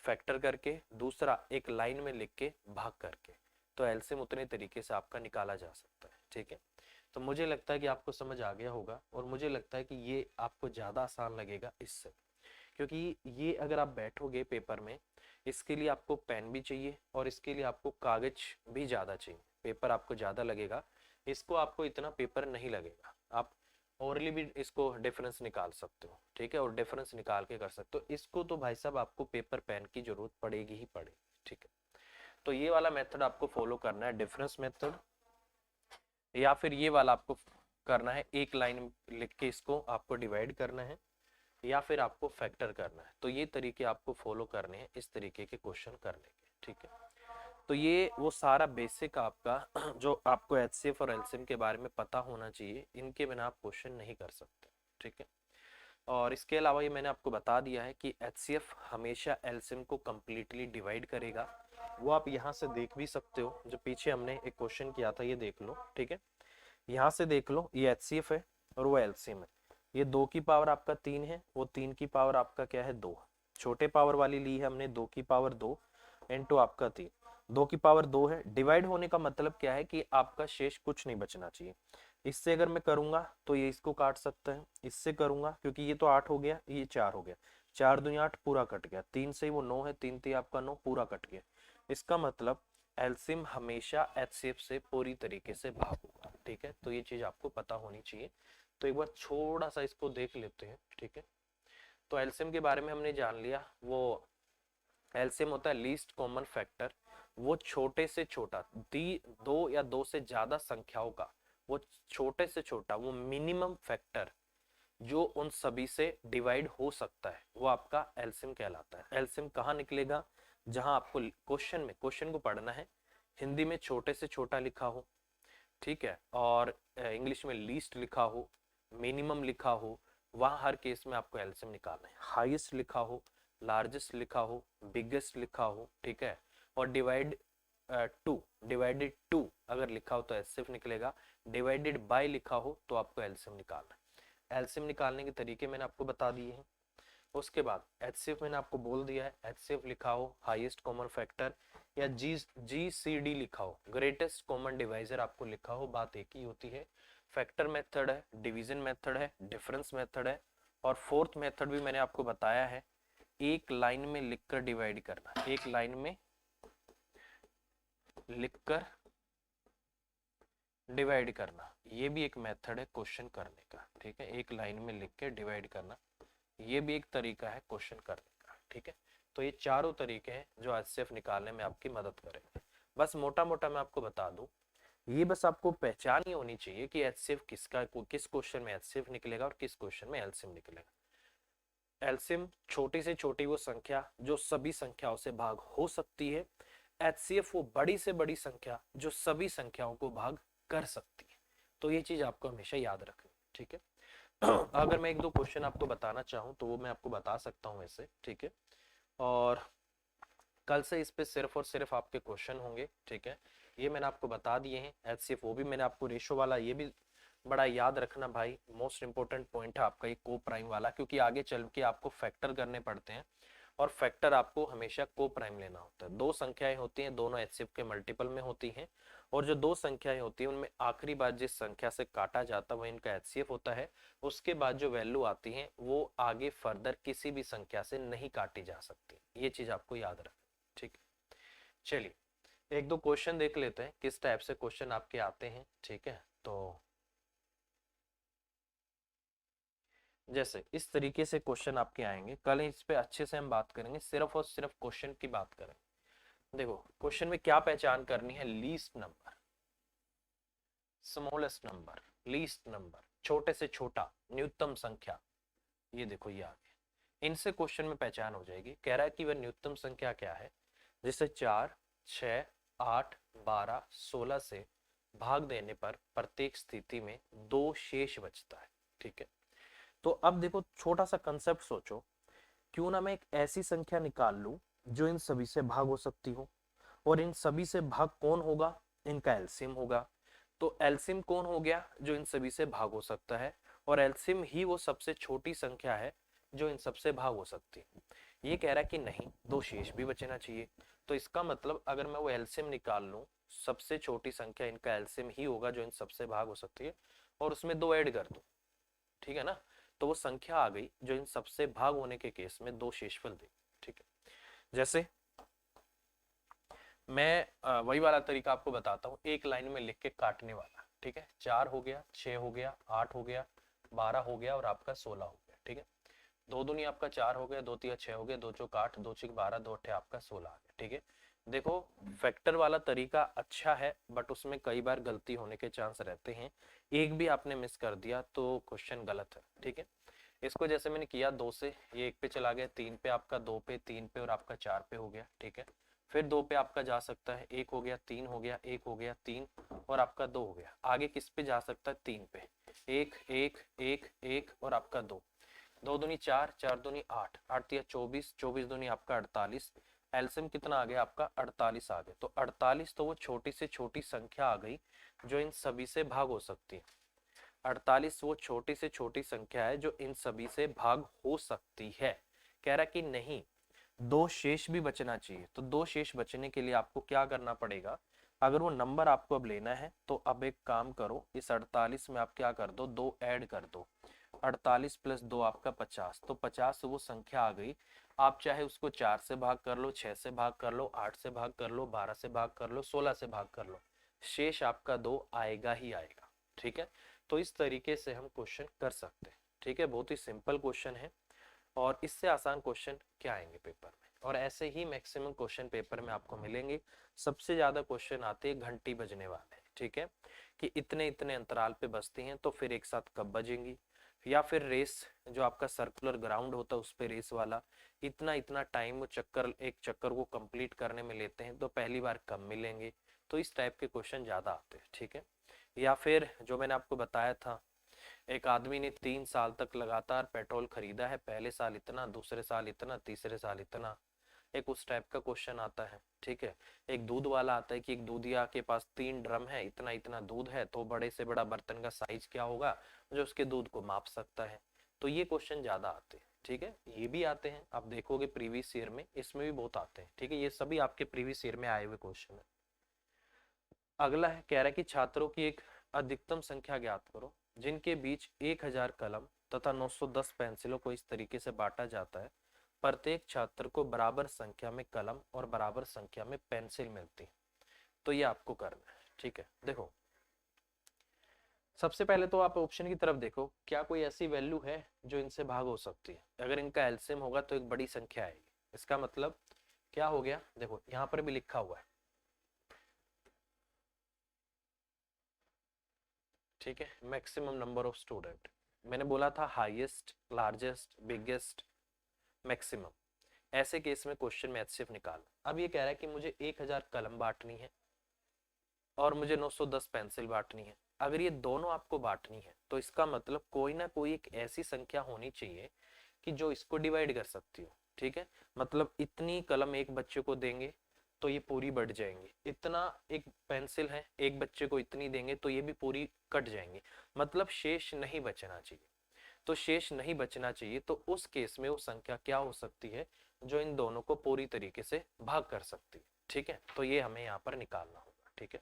फैक्टर करके, दूसरा एक लाइन में लिख के भाग करके। तो एलसीएम उतने तरीके से आपका निकाला जा सकता है। ठीक है, तो मुझे लगता है कि आपको समझ आ गया होगा, और मुझे लगता है कि ये आपको ज़्यादा आसान लगेगा इससे, क्योंकि ये अगर आप बैठोगे पेपर में, इसके लिए आपको पेन भी चाहिए और इसके लिए आपको कागज भी ज़्यादा चाहिए। पेपर आपको ज़्यादा लगेगा, इसको आपको इतना पेपर नहीं लगेगा। आप ओरली भी इसको डिफरेंस निकाल सकते हो। ठीक है, और डिफरेंस निकाल के कर सकते हो। इसको तो भाई साहब आपको पेपर पेन की जरूरत पड़ेगी ही पड़ेगी। ठीक है, तो ये वाला मेथड आपको फॉलो करना है, डिफरेंस मेथड, या फिर ये वाला आपको करना है, एक लाइन लिख के इसको आपको डिवाइड करना है, या फिर आपको फैक्टर करना है। तो ये तरीके आपको फॉलो करने हैं इस तरीके के क्वेश्चन करने के। ठीक है, तो ये वो सारा बेसिक आपका जो आपको HCF और LCM के बारे में पता होना चाहिए, इनके बिना आप क्वेश्चन नहीं कर सकते। ठीक है, और इसके अलावा ये मैंने आपको बता दिया है कि HCF हमेशा LCM को कंप्लीटली डिवाइड करेगा। वो आप यहाँ से देख भी सकते हो, जो पीछे हमने एक क्वेश्चन किया था, ये देख लो। ठीक है, यहाँ से देख लो, ये HCF है और वो LCM है। ये 2 की पावर आपका 3 है, वो 3 की पावर आपका क्या है, 2। छोटे पावर वाली ली है हमने, 2 की पावर 2 इंटू आपका 3। 2 की पावर 2 है। डिवाइड होने का मतलब क्या है कि आपका शेष कुछ नहीं बचना चाहिए। इससे अगर मैं करूंगा तो ये इसको काट सकता है, इससे करूंगा क्योंकि ये तो 8 हो गया, ये 4 हो गया, 4 दूनी 8 पूरा कट गया। 3 से वो 9 है, 3 थी आपका 9 पूरा कट गया। इसका मतलब एलसीएम हमेशा HCF से पूरी तरीके से भाग होगा। ठीक है, तो ये चीज आपको पता होनी चाहिए। तो एक बार थोड़ा सा इसको देख लेते हैं। ठीक है, तो एलसीएम के बारे में हमने जान लिया। वो एलसीएम होता है लीस्ट कॉमन फैक्टर। वो छोटे से छोटा, 2 या 2 से ज्यादा संख्याओं का वो छोटे से छोटा, वो मिनिमम फैक्टर जो उन सभी से डिवाइड हो सकता है, वो आपका एलसीएम कहलाता है। एलसीएम कहाँ निकलेगा, जहां आपको क्वेश्चन में, क्वेश्चन को पढ़ना है, हिंदी में छोटे से छोटा लिखा हो, ठीक है, और इंग्लिश में लीस्ट लिखा हो, मिनिमम लिखा हो, वहां हर केस में आपको एलसीएम निकालना है। हाईएस्ट लिखा हो, लार्जेस्ट लिखा हो, बिगेस्ट लिखा हो, ठीक है, और डिवाइडेड टू अगर लिखा हो तो एचसीएफ निकलेगा, डिवाइडेड बाय लिखा हो तो आपको एलसीएम निकालना है। एलसीएम निकालने के तरीके मैंने आपको बता दिए हैं। उसके बाद एचसीएफ मैंने आपको बोल दिया है, एचसीएफ लिखा हो, हाईएस्ट कॉमन फैक्टर, या जीसीडी लिखा हो, ग्रेटेस्ट कॉमन डिवाइजर आपको लिखा हो, बात एक ही होती है। फैक्टर मेथड है, डिवीजन मेथड है, डिफरेंस मेथड है, और फोर्थ मेथड भी मैंने आपको बताया है, एक लाइन में लिखकर डिवाइड करना, एक लाइन में लिखकर डिवाइड करना, ये भी एक मेथड है क्वेश्चन करने का, ठीक है, एक लाइन में लिख के डिवाइड करना, ये भी एक तरीका है क्वेश्चन करने का, ठीक है। तो ये चारों तरीके हैं जो एचसीएफ निकालने में आपकी मदद करेंगे। बस मोटा मोटा मैं आपको बता दूं, ये बस आपको पहचान ही होनी चाहिए कि एचसीएफ किस क्वेश्चन में एचसीएफ निकलेगा और किस क्वेश्चन में एलसीएम निकलेगा। एलसीएम छोटी से छोटी वो संख्या जो सभी संख्याओं से भाग हो सकती है, एचसीएफ वो बड़ी से बड़ी संख्या जो सभी संख्याओं को भाग कर सकती है। तो ये चीज आपको हमेशा याद रखनी, ठीक है। अगर मैं एक दो क्वेश्चन आपको बताना चाहूँ तो वो मैं आपको बता सकता हूँ ऐसे, ठीक है, और कल से इस पे सिर्फ और सिर्फ आपके क्वेश्चन होंगे, ठीक है। ये मैंने आपको बता दिए हैं एचसीएफ, वो भी मैंने आपको रेशो वाला, ये भी बड़ा याद रखना भाई, मोस्ट इंपोर्टेंट पॉइंट है आपका ये को प्राइम वाला, क्योंकि आगे चल के आपको फैक्टर करने पड़ते हैं, और फैक्टर आपको हमेशा को प्राइम लेना होता है। दो संख्याएं होती हैं, दोनों एचसीएफ के मल्टीपल में होती हैं, और जो दो संख्याएं होती हैं उनमें आखिरी बार जिस संख्या से काटा जाता है वह इनका एचसीएफ होता है। उसके बाद जो वैल्यू आती है वो आगे फर्दर किसी भी संख्या से नहीं काटी जा सकती, ये चीज आपको याद रखना, ठीक है। चलिए एक दो क्वेश्चन देख लेते हैं किस टाइप से क्वेश्चन आपके आते हैं, ठीक है। तो जैसे इस तरीके से क्वेश्चन आपके आएंगे, कल इस पे अच्छे से हम बात करेंगे, सिर्फ और सिर्फ क्वेश्चन की बात करेंगे। देखो क्वेश्चन में क्या पहचान करनी है, least number, smallest number, least number, छोटे से छोटा, न्यूनतम संख्या, ये देखो ये आ गया, इनसे क्वेश्चन में पहचान हो जाएगी। कह रहा है कि वह न्यूनतम संख्या क्या है जिसे 4, 6, 8, 12, 16 से भाग देने पर प्रत्येक स्थिति में 2 शेष बचता है, ठीक है। तो अब देखो छोटा सा कंसेप्ट सोचो, क्यों ना मैं एक ऐसी संख्या निकाल लूं जो इन सभी से भाग हो सकती हो, और इन सभी से भाग कौन होगा, इनका एलसीएम होगा। तो एलसीएम कौन हो गया, जो इन सभी से भाग हो सकता है, और एलसीएम ही वो सबसे छोटी संख्या है जो इन सबसे भाग हो सकती है। ये कह रहा है कि नहीं, 2 शेष भी बचना चाहिए। तो इसका मतलब अगर मैं वो एलसीएम निकाल लूं, सबसे छोटी संख्या इनका एलसीएम ही होगा जो इन सबसे भाग हो सकती है, और उसमें 2 ऐड कर दूं, ठीक है ना, तो वो संख्या आ गई जो इन सबसे भाग होने के केस में 2 शेषफल देगी, ठीक है। जैसे मैं वही वाला तरीका आपको बताता हूँ, एक लाइन में लिख के काटने वाला, ठीक है। 4 हो गया, 6 हो गया, 8 हो गया, 12 हो गया, और आपका 16 हो गया, ठीक है। दो दूनी आपका 4 हो गया, 2 तिया 6 हो गया, 2 चौक 8, 2 छिक 12, 2 अट्ठे आपका 16 आ गया, ठीक है। देखो फैक्टर वाला तरीका अच्छा है, बट उसमें कई बार गलती होने के चांस रहते हैं, एक भी आपने मिस कर दिया तो क्वेश्चन गलत है, ठीक है। इसको जैसे मैंने किया 2 से, ये 1 पे चला गया, 3 पे आपका, 2 पे, 3 पे, और आपका 4 पे हो गया, ठीक है। फिर 2 पे आपका जा सकता है, 1 हो गया, 3 हो गया, 1 हो गया, 3, और आपका 2 हो गया। आगे किस पे जा सकता है, 3 पे, 1 1 1 1, और आपका 2, 2 दूनी 4, 4 दूनी 8, 8 तिया 24, 24 दूनी आपका 48, एलसीएम कितना आ गया आपका 48 आ गया। तो 48 तो वो छोटी से छोटी संख्या आ गई जो इन सभी से भाग हो सकती है। 48 वो छोटी से छोटी संख्या है जो इन सभी से भाग हो सकती है। कह रहा कि नहीं, 2 शेष भी बचना चाहिए। तो 2 शेष बचने के लिए आपको क्या करना पड़ेगा, अगर वो नंबर आपको अब लेना है तो अब एक काम करो, इस 48 में आप क्या कर दो, 2 ऐड कर दो, 48 प्लस 2 आपका 50, तो 50 वो संख्या आ गई। आप चाहे उसको 4 से भाग कर लो, 6 से भाग कर लो, 8 से भाग कर लो, 12 से भाग कर लो, 16 से भाग कर लो, शेष आपका 2 आएगा ही आएगा, ठीक है। तो इस तरीके से हम क्वेश्चन कर सकते हैं, ठीक है। बहुत ही सिंपल क्वेश्चन है, और इससे आसान क्वेश्चन क्या आएंगे पेपर में, और ऐसे ही मैक्सिमम क्वेश्चन पेपर में आपको मिलेंगे। सबसे ज्यादा क्वेश्चन आते हैं घंटी बजने वाले, ठीक है, कि इतने इतने अंतराल पे बजती हैं तो फिर एक साथ कब बजेंगी, या फिर रेस जो आपका सर्कुलर ग्राउंड होता है उस पे रेस वाला, इतना इतना टाइम वो चक्कर, एक चक्कर को कंप्लीट करने में लेते हैं, तो पहली बार कब मिलेंगे। तो इस टाइप के क्वेश्चन ज्यादा आते हैं, ठीक है। या फिर जो मैंने आपको बताया था एक आदमी ने 3 साल तक लगातार पेट्रोल खरीदा है, पहले साल इतना, दूसरे साल इतना, तीसरे साल इतना। एक उस टाइप का क्वेश्चन आता है, ठीक है। एक दूध वाला आता है कि एक दूधिया के पास 3 ड्रम है, इतना इतना दूध है, तो बड़े से बड़ा बर्तन का साइज क्या होगा जो उसके दूध को माप सकता है। तो ये क्वेश्चन ज्यादा आते हैं, ठीक है। ये भी आते हैं, आप देखोगे प्रीवियस ईयर में इसमें भी बहुत आते हैं, ठीक है। ये सभी आपके प्रीवियस ईयर में आए हुए क्वेश्चन है। अगला है, कह रहा है कि छात्रों की एक अधिकतम संख्या ज्ञात करो जिनके बीच 1000 कलम तथा 910 पेंसिलों को इस तरीके से बांटा जाता है, प्रत्येक छात्र को बराबर संख्या में कलम और बराबर संख्या में पेंसिल मिलती है। तो ये आपको करना है, ठीक है। देखो, सबसे पहले तो आप ऑप्शन की तरफ देखो, क्या कोई ऐसी वैल्यू है जो इनसे भाग हो सकती है। अगर इनका एलसीएम होगा तो एक बड़ी संख्या आएगी। इसका मतलब क्या हो गया, देखो यहां पर भी लिखा हुआ है, ठीक है। मैक्सिमम नंबर ऑफ स्टूडेंट, मैंने बोला था हाईएस्ट, लार्जेस्ट, बिगेस्ट, मैक्सिमम। ऐसे केस में क्वेश्चन में एचसीएफ निकाल। अब ये कह रहा है कि मुझे 1000 कलम बांटनी है और मुझे 910 पेंसिल बांटनी है। अगर ये दोनों आपको बांटनी है तो इसका मतलब कोई ना कोई एक ऐसी संख्या होनी चाहिए कि जो इसको डिवाइड कर सकती हो, ठीक है। मतलब इतनी कलम एक बच्चे को देंगे तो ये पूरी बढ़ जाएंगी, इतना एक पेंसिल है एक बच्चे को इतनी देंगे तो ये भी पूरी कट जाएंगी, मतलब शेष नहीं बचना चाहिए। तो शेष नहीं बचना चाहिए, तो उस केस में वो संख्या क्या हो सकती है जो इन दोनों को पूरी तरीके से भाग कर सकती है, ठीक है। तो ये हमें यहाँ पर निकालना होगा, ठीक है।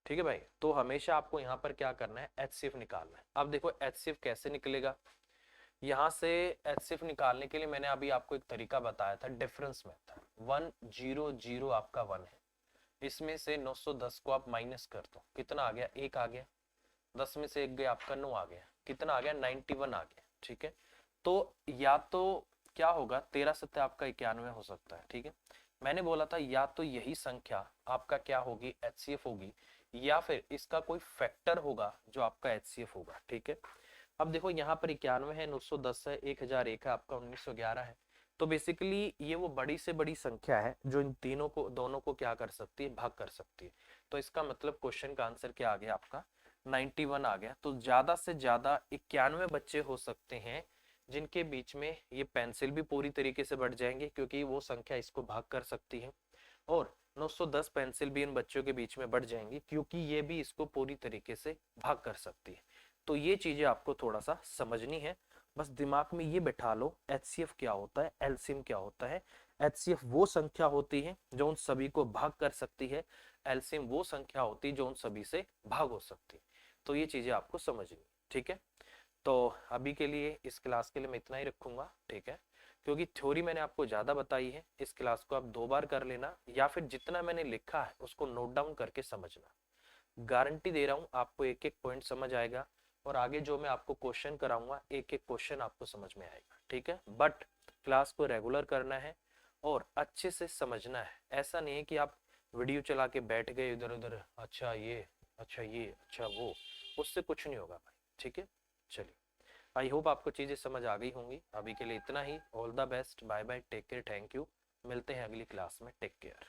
ठीक है भाई, तो हमेशा आपको यहाँ पर क्या करना है, एचसीएफ निकालना है। अब देखो एचसीएफ कैसे निकलेगा, यहाँ से एचसीएफ निकालने के लिए मैंने अभी आपको एक तरीका बताया था, डिफरेंस मेथड। 100 आपका 1 है, इसमें से 910 को आप माइनस कर दो, कितना आ गया, 1 आ गया। 10 में से 1 गया आपका 9 आ गया, कितना आ गया, 91 आ गया, ठीक है। तो या तो क्या होगा, 13 सत्य आपका 91 हो सकता है, ठीक है। मैंने बोला था या तो यही संख्या आपका क्या होगी, एचसीएफ होगी, या फिर इसका कोई फैक्टर होगा जो आपका एचसीएफ होगा, ठीक है। अब देखो यहाँ पर 91 है, 910 है, 1001 है, आपका 1911 है। तो बेसिकली ये वो बड़ी से बड़ी संख्या है जो इन तीनों को, दोनों को क्या कर सकती है, भाग कर सकती है। तो इसका मतलब क्वेश्चन का आंसर क्या आ गया आपका, 91 आ गया। तो ज्यादा से ज्यादा 91 बच्चे हो सकते हैं जिनके बीच में ये पेंसिल भी पूरी तरीके से बढ़ जाएंगे क्योंकि वो संख्या इसको भाग कर सकती है, और 910 पेंसिल भी इन बच्चों के बीच में बढ़ जाएंगी क्योंकि ये भी इसको पूरी तरीके से भाग कर सकती है। तो ये चीजें आपको थोड़ा सा समझनी है, बस दिमाग में ये बैठा लो, एचसीएफ क्या होता है, एलसीएम क्या होता है। एचसीएफ वो संख्या होती है जो उन सभी को भाग कर सकती है, एलसीएम वो संख्या होती है जो उन सभी से भाग हो सकती है। तो ये चीजें आपको समझनी, ठीक है। तो अभी के लिए इस क्लास के लिए मैं इतना ही रखूंगा, ठीक है। क्योंकि थ्योरी मैंने आपको ज्यादा बताई है, इस क्लास को आप 2 बार कर लेना या फिर जितना मैंने लिखा है उसको नोट डाउन करके समझना। गारंटी दे रहा हूँ आपको एक एक पॉइंट समझ आएगा, और आगे जो मैं आपको क्वेश्चन कराऊंगा एक एक क्वेश्चन आपको समझ में आएगा, ठीक है। बट क्लास को रेगुलर करना है और अच्छे से समझना है। ऐसा नहीं है कि आप वीडियो चला के बैठ गए इधर उधर, अच्छा ये, अच्छा ये, अच्छा वो, उससे कुछ नहीं होगा भाई, ठीक है। चलिए, आई होप आपको चीजें समझ आ गई होंगी। अभी के लिए इतना ही, all the best, bye bye, take care, thank you. मिलते हैं अगली क्लास में, टेक केयर।